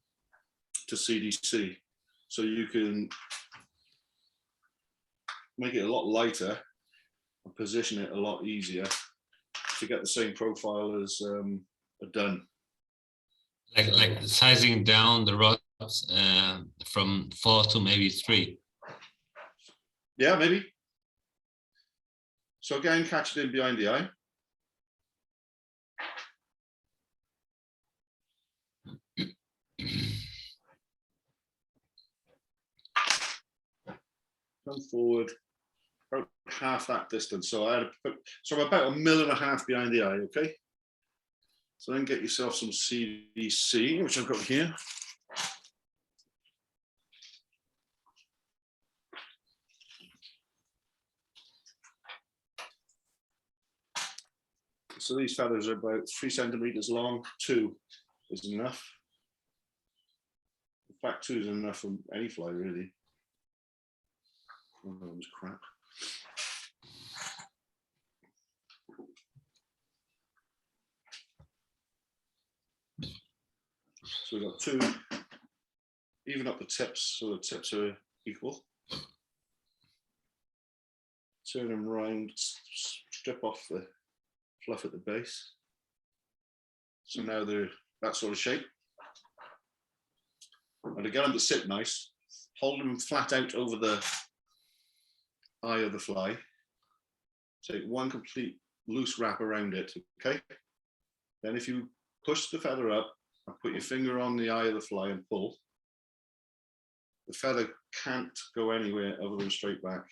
to CDC. So you can make it a lot lighter and position it a lot easier to get the same profile as a dun. Like sizing down the rods from 4 to maybe 3. Yeah, maybe. So again, catch it in behind the eye. Come forward about half that distance. So I had to put, so I'm about 1.5 mil behind the eye, okay? So then get yourself some CDC, which I've got here. So these feathers are about 3 centimeters long. 2 is enough. In fact, 2 is enough for any fly, really. Oh, that was crap. So we've got 2, even up the tips, so the tips are equal. Turn them round, strip off the fluff at the base. So now they're that sort of shape. And to get them to sit nice, hold them flat out over the eye of the fly. Take one complete loose wrap around it, okay? Then if you push the feather up and put your finger on the eye of the fly and pull, the feather can't go anywhere other than straight back.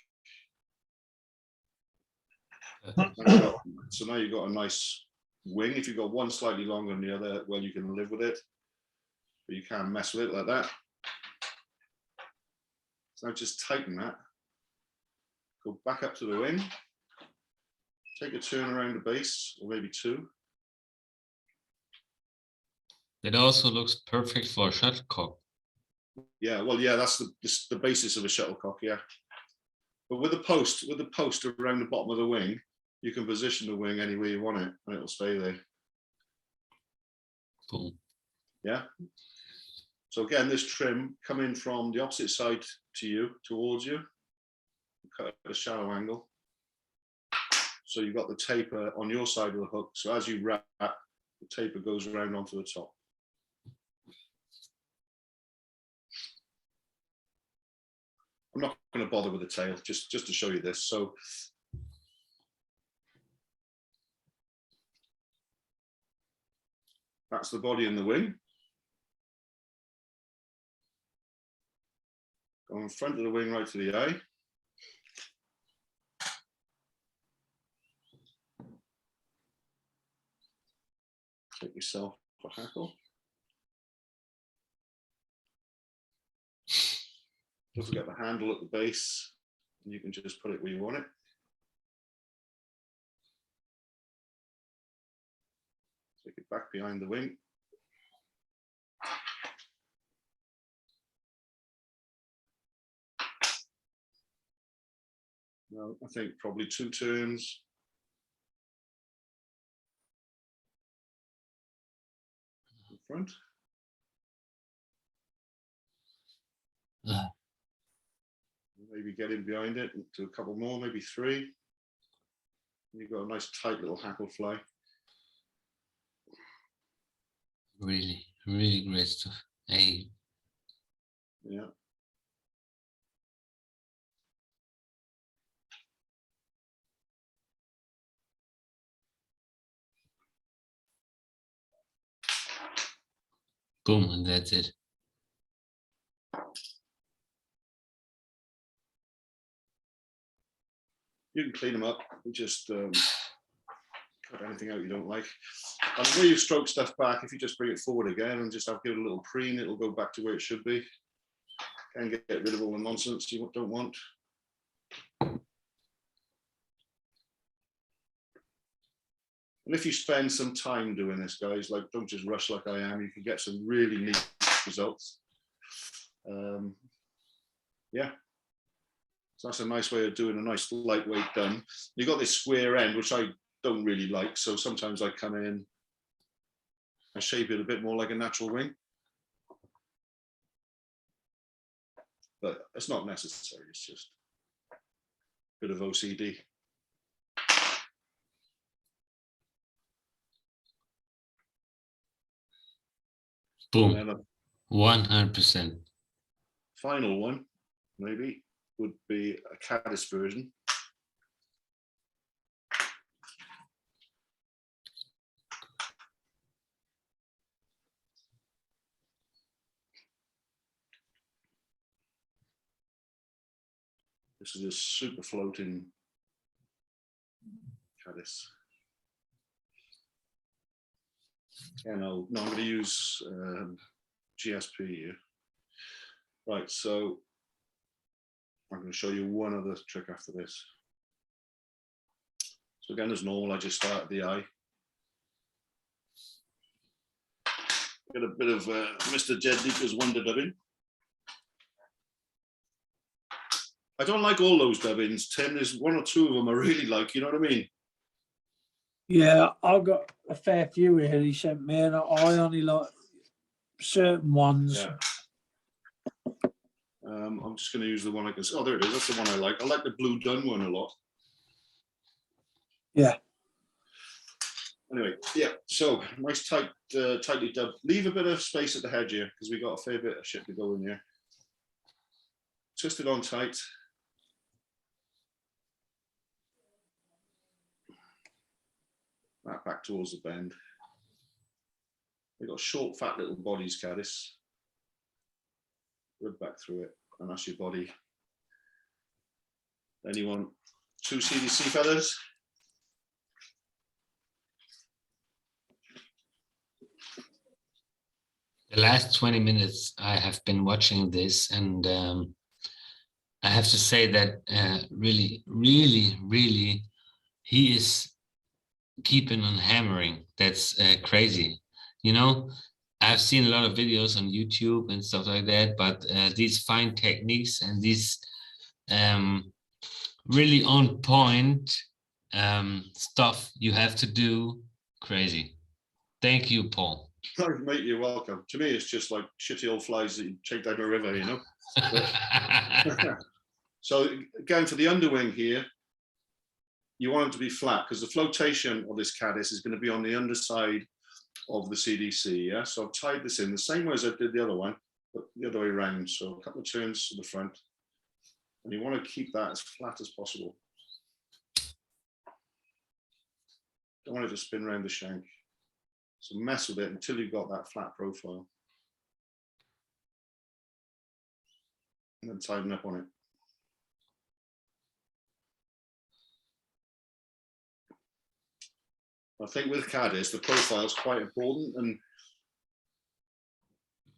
So now you've got a nice wing. If you've got one slightly longer than the other, well, you can live with it, but you can't mess with it like that. So now just tighten that. Go back up to the wing. Take a turn around the base, or maybe 2. It also looks perfect for a shuttlecock. Yeah, well, yeah, that's the basis of a shuttlecock, yeah. But with the post around the bottom of the wing, you can position the wing any way you want it, and it'll stay there. Cool. Yeah. So again, this trim coming from the opposite side to you, towards you, cut at a shallow angle. So you've got the taper on your side of the hook. So as you wrap, the taper goes around onto the top. I'm not going to bother with the tail, just to show you this. So that's the body and the wing. Go in front of the wing right to the eye. Take yourself a hackle. Don't forget the handle at the base, and you can just put it where you want it. Take it back behind the wing. Well, I think probably 2 turns. In front. Maybe get in behind it and do a couple more, maybe 3. You've got a nice tight little hackle fly. Really, really great stuff. Hey. Yeah. Boom, and that's it. You can clean them up and just cut anything out you don't like. And the way you stroke stuff back, if you just bring it forward again and just give it a little preen, it'll go back to where it should be. And get rid of all the nonsense you don't want. And if you spend some time doing this, guys, like don't just rush like I am, you can get some really neat results. Yeah. So that's a nice way of doing a nice lightweight dun. You got this square end, which I don't really like. So sometimes I come in and shape it a bit more like a natural wing. But it's not necessary. It's just a bit of OCD. Boom. And then 100%. final one, maybe, would be a Caddis version. This is a super floating Caddis. Yeah, no, I'm going to use GSP here. Right, so I'm going to show you one other trick after this. So again, as normal, I just start at the eye. Get a bit of Mr. Jedlika's Wonder dubbing. I don't like all those dubbings, Tim. There's one or two of them I really like, you know what I mean? Yeah, I've got a fair few here he sent me, and I only like certain ones. Yeah. I'm just going to use the one I can see. Oh, there it is. That's the one I like. I like the blue dun one a lot. Yeah. Anyway, yeah. So nice tight, tightly dubbed. Leave a bit of space at the head here because we got a fair bit of shit to go in here. Twist it on tight. That back towards the bend. They've got short, fat little bodies, Caddis. Rub back through it, and that's your body. Then you want 2 CDC feathers. The last 20 minutes I have been watching this, and I have to say that really, he is keeping on hammering. That's crazy. You know, I've seen a lot of videos on YouTube and stuff like that, but these fine techniques and these really on point stuff you have to do, crazy. Thank you, Paul. Oh, mate, you're welcome. To me, it's just like shitty old flies that you take down a river, you know. But, so again, for the underwing here, you want it to be flat because the flotation of this Caddis is going to be on the underside of the CDC. Yeah, so I've tied this in the same way as I did the other one, but the other way around. So a couple of turns to the front, and you want to keep that as flat as possible. Don't want it to spin around the shank. So mess with it until you've got that flat profile. And then tighten up on it. I think with Caddis, the profile is quite important, and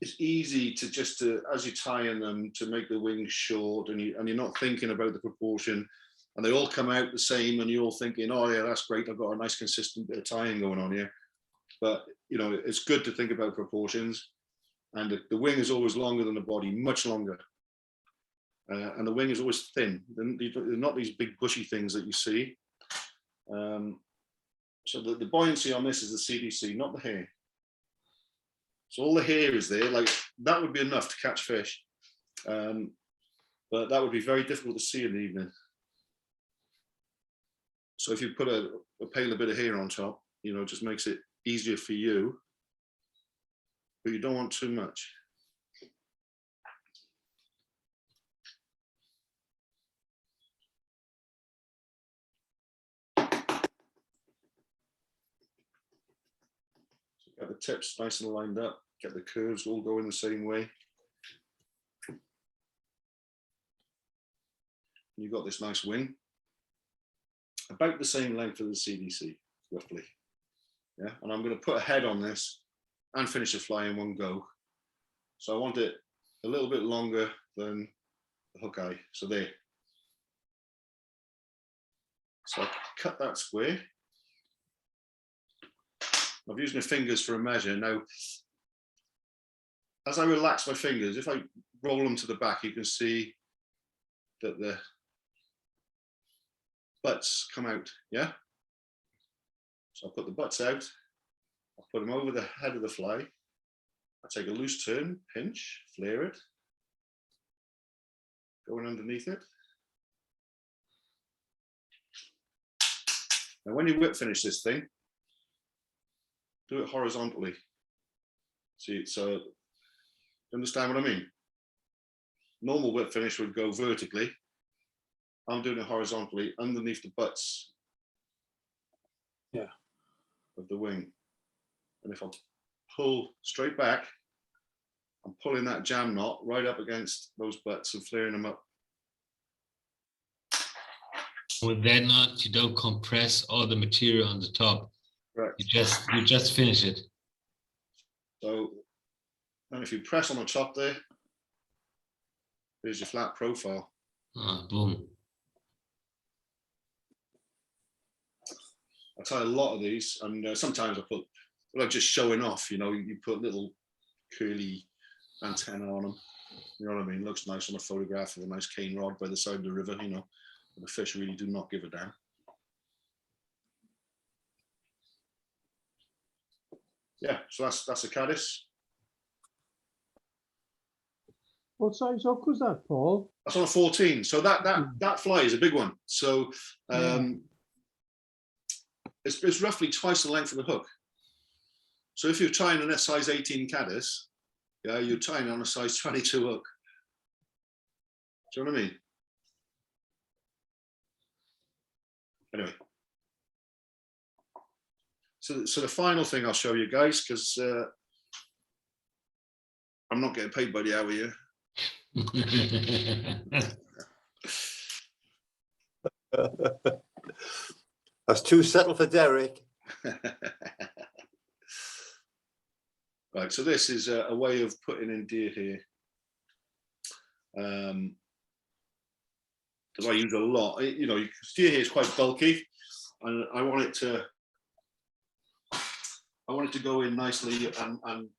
it's easy to just as you tie in them to make the wings short, and you're not thinking about the proportion, and they all come out the same, and you're all thinking, oh yeah, that's great, I've got a nice consistent bit of tying going on here. But you know, it's good to think about proportions, and the wing is always longer than the body, much longer, and the wing is always thin. They're not these big bushy things that you see. So the buoyancy on this is the CDC, not the hair. So all the hair is there, like that would be enough to catch fish, but that would be very difficult to see in the evening. So if you put a pale bit of hair on top, you know, it just makes it easier for you, but you don't want too much. So get the tips nice and lined up, get the curves all going the same way. You've got this nice wing, about the same length as the CDC, roughly. Yeah, and I'm going to put a head on this and finish the fly in one go. So I want it a little bit longer than the hook eye. So there. So I cut that square. I've used my fingers for a measure. Now, as I relax my fingers, if I roll them to the back, you can see that the butts come out, yeah? So I'll put the butts out, I'll put them over the head of the fly, I take a loose turn, pinch, flare it, going underneath it. Now when you whip finish this thing, do it horizontally. See, so understand what I mean? Normal whip finish would go vertically. I'm doing it horizontally underneath the butts. Yeah. Of the wing. And if I pull straight back, I'm pulling that jam knot right up against those butts and flaring them up. With that knot, you don't compress all the material on the top. Correct. You just finish it. So then if you press on the top there, there's your flat profile. Ah, boom. I tie a lot of these, and sometimes I put, like just showing off, you know, you put little curly antenna on them. You know what I mean? Looks nice on a photograph of a nice cane rod by the side of the river, you know. The fish really do not give a damn. Yeah, so that's a Caddis. What size hook was that, Paul? That's on a 14. So that fly is a big one. So it's roughly twice the length of the hook. So if you're tying on a size 18 Caddis, yeah, you're tying on a size 22 hook. Do you know what I mean? Anyway. So the final thing I'll show you guys, because I'm not getting paid by the hour here. That's too subtle for Derek. Right, so this is a way of putting in deer here. Because I use a lot, you know, deer here is quite bulky, and I want it to go in nicely and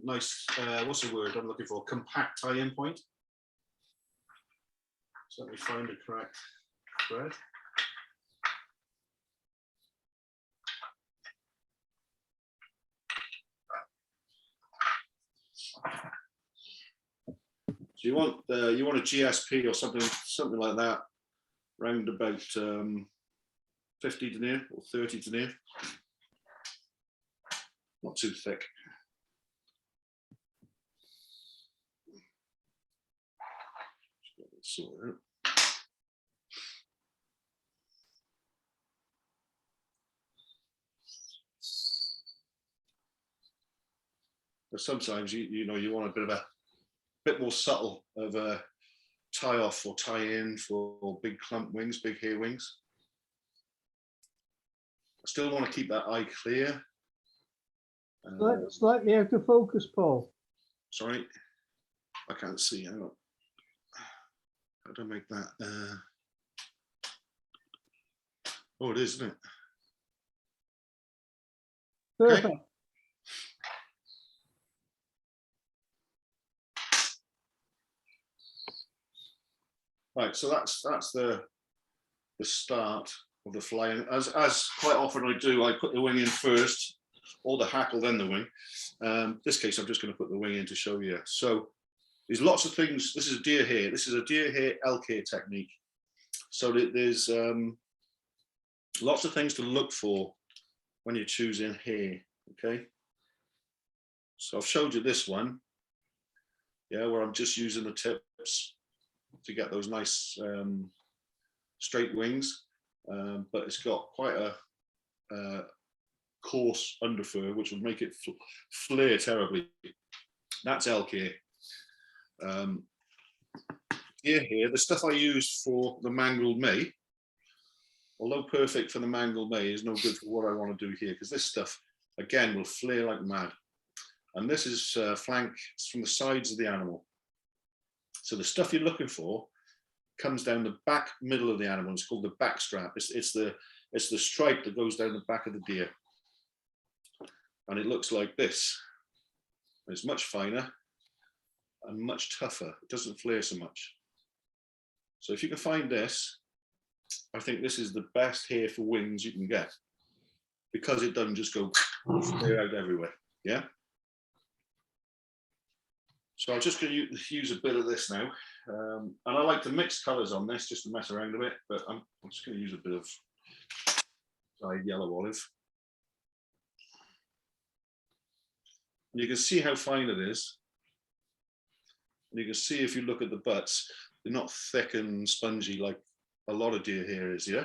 nice. What's the word I'm looking for? Compact tie-in point. So let me find the correct thread. So you want a GSP or something like that, round about 50 denier or 30 denier, not too thick. Sort out. But sometimes you know you want a bit more subtle of a tie off or tie in for big clump wings, big hair wings. I still want to keep that eye clear. Slightly out of focus, Paul. Sorry, I can't see. Hang on. How do I make that? Oh, it is, isn't it? Perfect. Okay. Right, so that's the start of the fly. And as quite often I do, I put the wing in first, or the hackle, then the wing. This case, I'm just going to put the wing in to show you. So there's lots of things. This is deer hair. This is a deer hair elk hair technique. So there's lots of things to look for when you're choosing hair. Okay. So I've showed you this one, yeah, where I'm just using the tips to get those nice straight wings, but it's got quite a coarse underfur, which would make it flare terribly. That's elk hair. Here, the stuff I used for the Mangled May, although perfect for the Mangled May, is no good for what I want to do here, because this stuff, again, will flare like mad. And this is flank from the sides of the animal. So the stuff you're looking for comes down the back middle of the animal. It's called the back strap. It's the stripe that goes down the back of the deer. And it looks like this. It's much finer. and much tougher. It doesn't flare so much. So if you can find this, I think this is the best hair for wings you can get, because it doesn't just go flare out everywhere. Yeah. So I'm just going to use a bit of this now. And I like to mix colors on this just to mess around a bit, but I'm just going to use a bit of dyed yellow olive. And you can see how fine it is. And you can see if you look at the butts, they're not thick and spongy like a lot of deer hair is, yeah?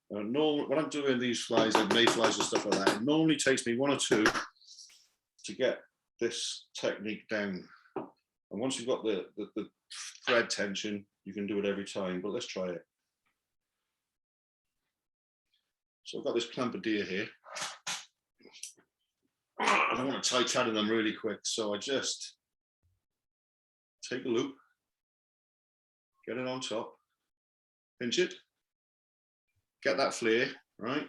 When I'm doing these flies, like mayflies and stuff like that, it normally takes me 1 or 2 to get this technique down. And once you've got the thread tension, you can do it every time, but let's try it. So I've got this clump of deer here. I don't want to tie tatting them really quick, so I just take a loop, get it on top, pinch it, get that flare, right?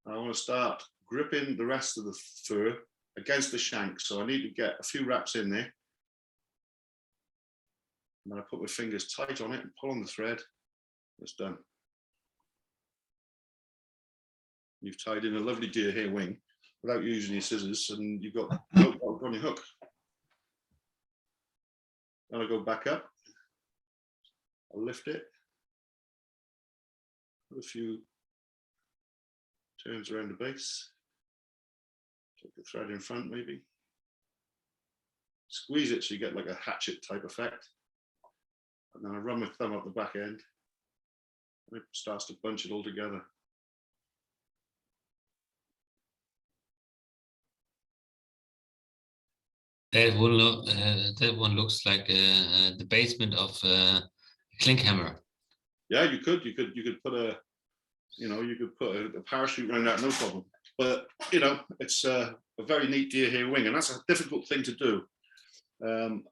And I want to start gripping the rest of the fur against the shank. So I need to get a few wraps in there. And then I put my fingers tight on it and pull on the thread. It's done. You've tied in a lovely deer hair wing without using your scissors, and you've got rope on your hook. Then I go back up. I'll lift it. Put a few turns around the base. Take the thread in front, maybe. Squeeze it so you get like a hatchet type effect. And then I run my thumb up the back end, and it starts to bunch it all together. That one looks like the basement of Klink hammer. Yeah, you could put a, you could put a parachute around that, no problem. But it's a very neat deer hair wing, and that's a difficult thing to do. And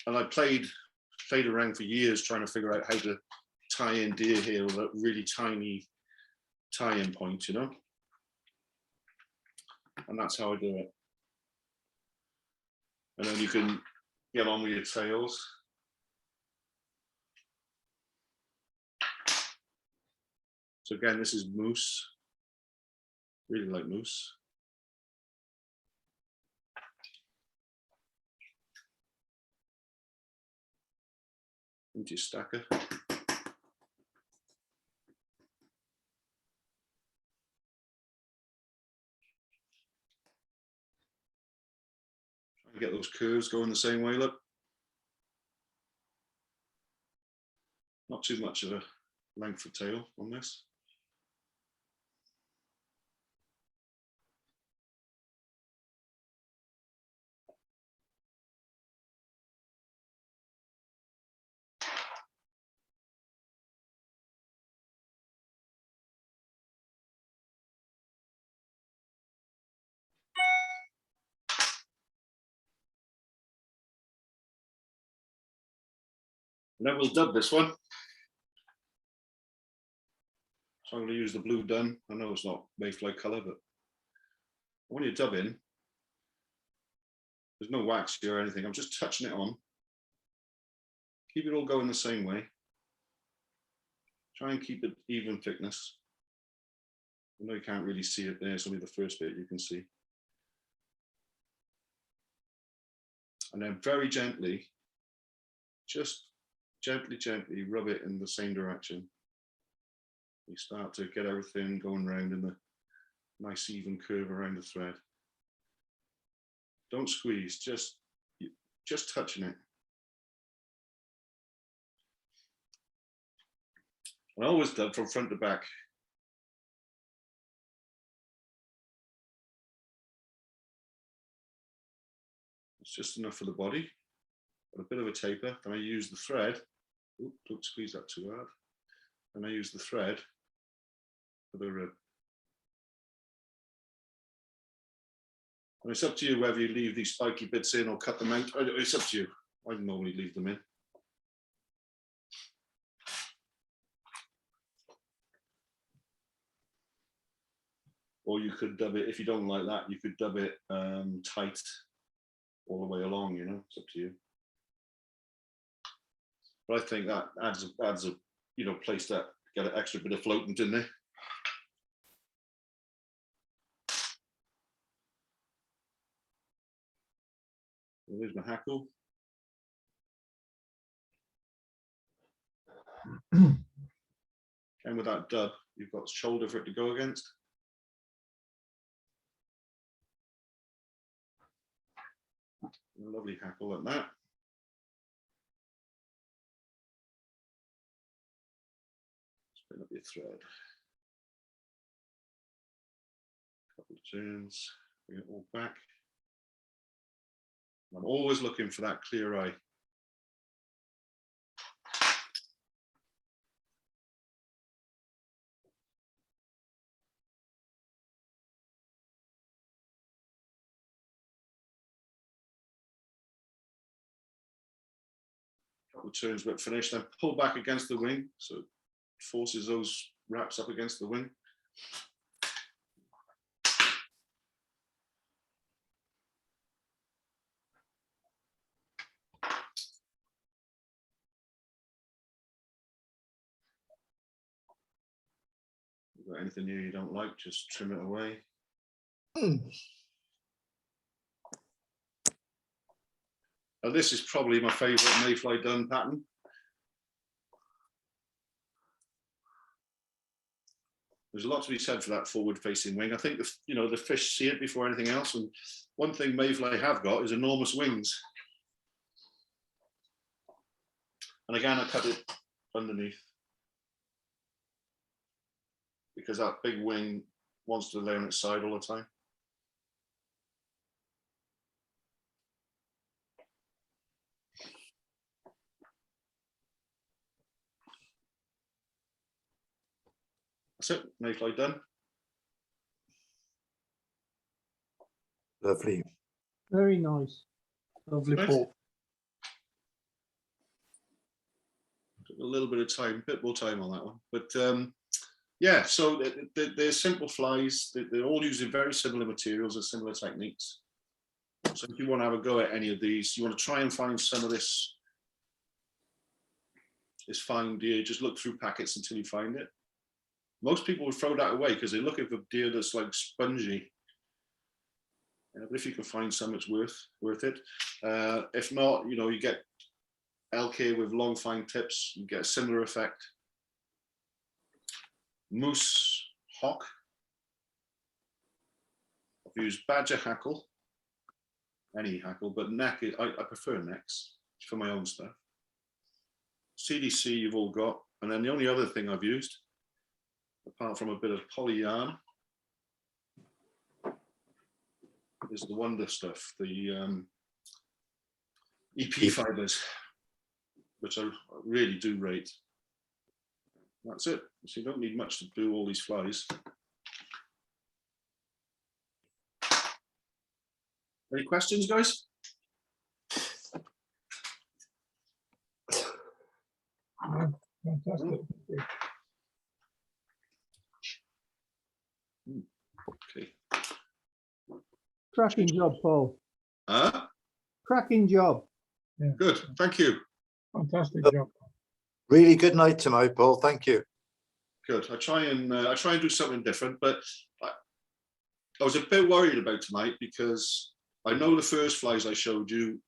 I played around for years trying to figure out how to tie in deer hair with a really tiny tie-in point, and that's how I do it. And then you can get on with your tails. So again, this is moose. Really like moose. Into your stacker. Try and get those curves going the same way, look. Not too much of a length of tail on this. And then we'll dub this one. So I'm going to use the blue Dun. I know it's not Mayfly color, but when you dub in, there's no wax here or anything. I'm just touching it on. Keep it all going the same way. Try and keep it even thickness. I know you can't really see it there. It's only the first bit you can see. And then very gently, just gently rub it in the same direction. You start to get everything going round in the nice even curve around the thread. Don't squeeze, just touching it. I always dub from front to back. It's just enough for the body. Got a bit of a taper. Then I use the thread. Ooh, don't squeeze that too hard. And I use the thread for the rib. And it's up to you whether you leave these spiky bits in or cut them out. It's up to you. I normally leave them in. or you could dub it, if you don't like that, you could dub it tight all the way along, you know, it's up to you. But I think that adds a you know, place that get an extra bit of floating, didn't they? There's my hackle. And with that dub, you've got shoulder for it to go against. A lovely hackle like that. Spin up your thread. Couple of turns, bring it all back. I'm always looking for that clear eye. Couple of turns, but finish, then pull back against the wing, so it forces those wraps up against the wing. Got anything here you don't like, just trim it away. Now this is probably my favorite Mayfly Dun pattern. There's a lot to be said for that forward facing wing. I think you know, the fish see it before anything else, and one thing Mayfly have got is enormous wings. And again, I cut it underneath, because that big wing wants to lay on its side all the time. That's it, Mayfly done. Lovely. Very nice. Lovely, Nice. Paul. Took a little bit of time, a bit more time on that one, but yeah. So they're simple flies. They're all using very similar materials and similar techniques. So if you want to have a go at any of these, you want to try and find some of this fine deer. Just look through packets until you find it. Most people would throw that away because they're looking for deer that's like spongy. But if you can find some, it's worth it. If not, you know, you get elk here with long fine tips, you get a similar effect. Moose hock. I've used badger hackle, any hackle, but neck, I prefer necks for my own stuff. CDC you've all got, and then the only other thing I've used, apart from a bit of poly yarn, is the Wonder stuff, the EP fibers, which I really do rate. That's it. So you don't need much to do all these flies. Any questions, guys? Fantastic. Okay. Cracking job, Paul. Cracking job. Good. Thank you. Fantastic job. Really good night tonight, Paul. Thank you. Good. I try and do something different, but I was a bit worried about tonight because I know the first flies I showed you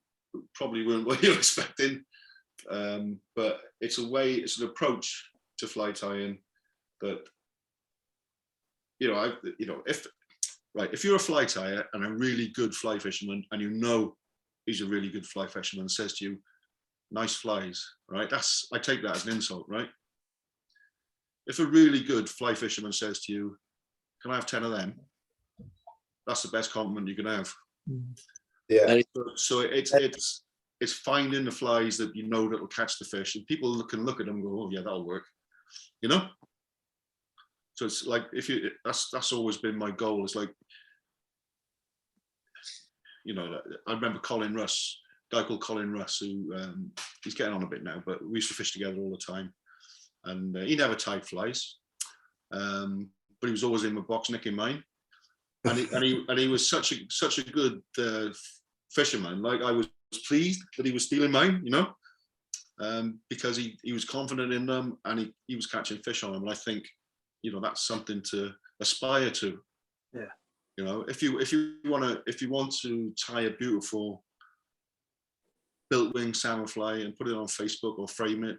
probably weren't what you're expecting, but it's an approach to fly tying that, if you're a fly tyer and a really good fly fisherman, and you know he's a really good fly fisherman, and says to you, "Nice flies," right? I take that as an insult, right? If a really good fly fisherman says to you, "Can I have 10 of them?" That's the best compliment you can have. Yeah. So it's finding the flies that you know that will catch the fish, and people can look at them and go, "Oh yeah, that'll work," you know. So it's like, that's always been my goal. It's like, you know, I remember Colin Russ, a guy called Colin Russ, who he's getting on a bit now, but we used to fish together all the time, and he never tied flies, but he was always in my box nicking mine. and he was such a good fisherman. Like, I was pleased that he was stealing mine, you know, because he was confident in them, and he was catching fish on them. And I think, you know, that's something to aspire to. Yeah. You know, if you want to tie a beautiful built wing salmon fly and put it on Facebook or frame it,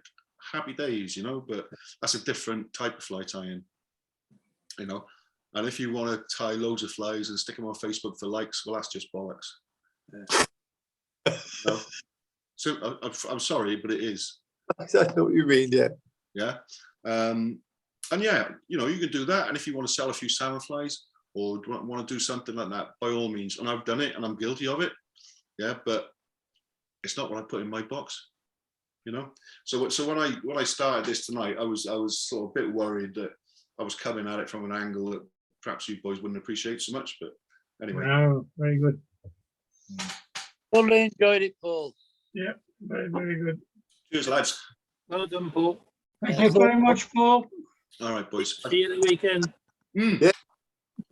happy days, you know. But that's a different type of fly tying, you know. And if you want to tie loads of flies and stick them on Facebook for likes, well, that's just bollocks. Yeah. You know? So I'm sorry, but it is. I know what you mean, yeah. Yeah. And yeah, you know, you can do that. And if you want to sell a few salmon flies or want to do something like that, by all means. And I've done it and I'm guilty of it. Yeah, but it's not what I put in my box, you know. So when I started this tonight, I was sort of a bit worried that I was coming at it from an angle that perhaps you boys wouldn't appreciate so much. But anyway. No, very good. Thoroughly enjoyed it, Paul. Yeah, very, very good. Cheers, lads. Well done, Paul. Thank you very much, Paul. All right, boys. See you the weekend.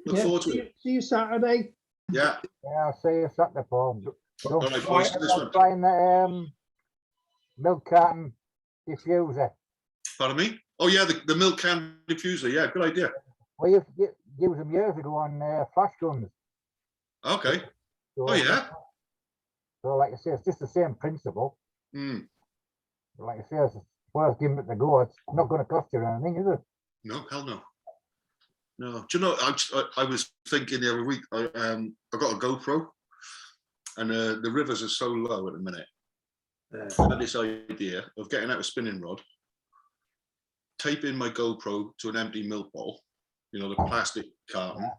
Look forward to it. See you Saturday. Yeah. Yeah, I'll see you Saturday, Paul. All right, boys. This one. Trying the milk carton diffuser. Pardon me? Oh, yeah, the milk can diffuser. Yeah, good idea. We used to use them years ago on flash guns. Okay. So, Oh, yeah. So, like I say, it's just the same principle. Mm. Like I say, it's worth giving it a go. It's not going to cost you anything, is it? No, hell no. No. Do you know, I was thinking the other week, I got a GoPro, and the rivers are so low at the minute. I had this idea of getting out a spinning rod, taping my GoPro to an empty milk bottle, you know, the plastic carton,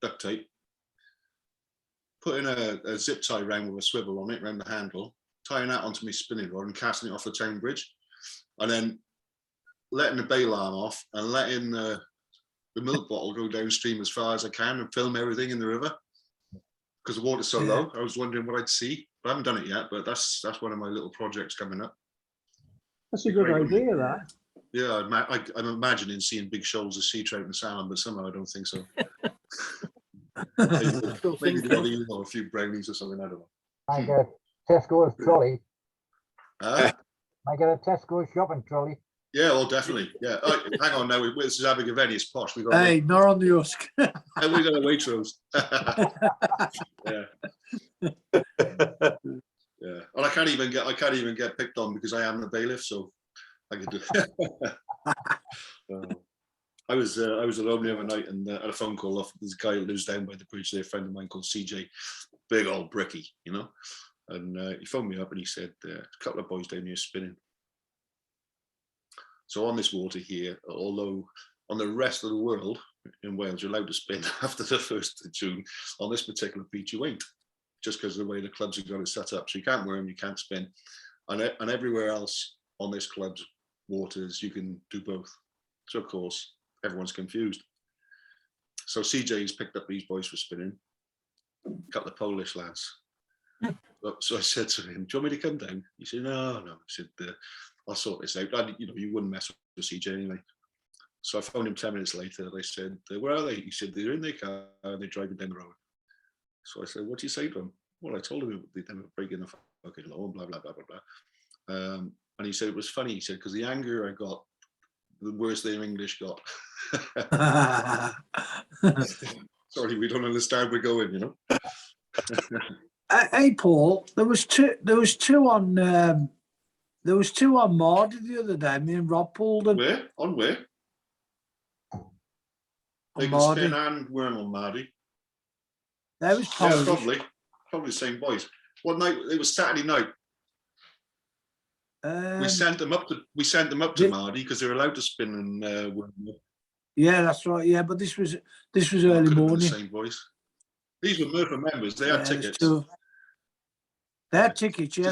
duct tape, putting a zip tie around with a swivel on it, around the handle, tying that onto my spinning rod and casting it off the town bridge, and then letting the bail arm off and letting the milk bottle go downstream as far as I can and film everything in the river because the water's so low. I was wondering what I'd see, but I haven't done it yet. But that's one of my little projects coming up. That's a good idea, that. Yeah, I'm imagining seeing big shoals of sea trout and salmon, but somehow I don't think so. Maybe a few brownies or something. I don't know. I get a Tesco's trolley. Huh? I get a Tesco shopping trolley. Yeah, well, definitely. Yeah. Oh, hang on now. This is Abergavenny. It's posh. We got. Hey, not on the husk. We got a Waitrose. Yeah. Yeah. And I can't even get picked on because I am the bailiff, so I could do. I was at home the other night and had a phone call off this guy who lives down by the bridge there, a friend of mine called CJ, big old bricky, you know. And he phoned me up and he said, a couple of boys down here spinning. So on this water here, although on the rest of the world in Wales, you're allowed to spin after the 1st of June, on this particular beach you ain't, just because of the way the clubs have got it set up. So you can't wear them, you can't spin. And everywhere else on this club's waters, you can do both. So of course, everyone's confused. So CJ's picked up these boys for spinning, a couple of Polish lads. So I said to him, do you want me to come down? He said, no. He said, I'll sort this out. You wouldn't mess with CJ anyway. So I phoned him 10 minutes later and I said, where are they? He said, they're in their car and they're driving down the road. So I said, what do you say to them? Well, I told him they were breaking the fucking law and blah, blah, blah, blah, blah. And he said, it was funny. He said, because the anger I got, the worse their English got. Sorry, we don't understand we're going, you know. Hey, Paul, there was two on Mardy the other day. Me and Rob pulled them. Where? On where? They can spin and worm on Mardy. That was Polish. Probably the same boys. What night? It was Saturday night. We sent them up to Mardy because they're allowed to spin and worm. Yeah, that's right. Yeah, but this was early morning. The same boys. These were Murphy members. They had tickets. They had tickets. Yeah,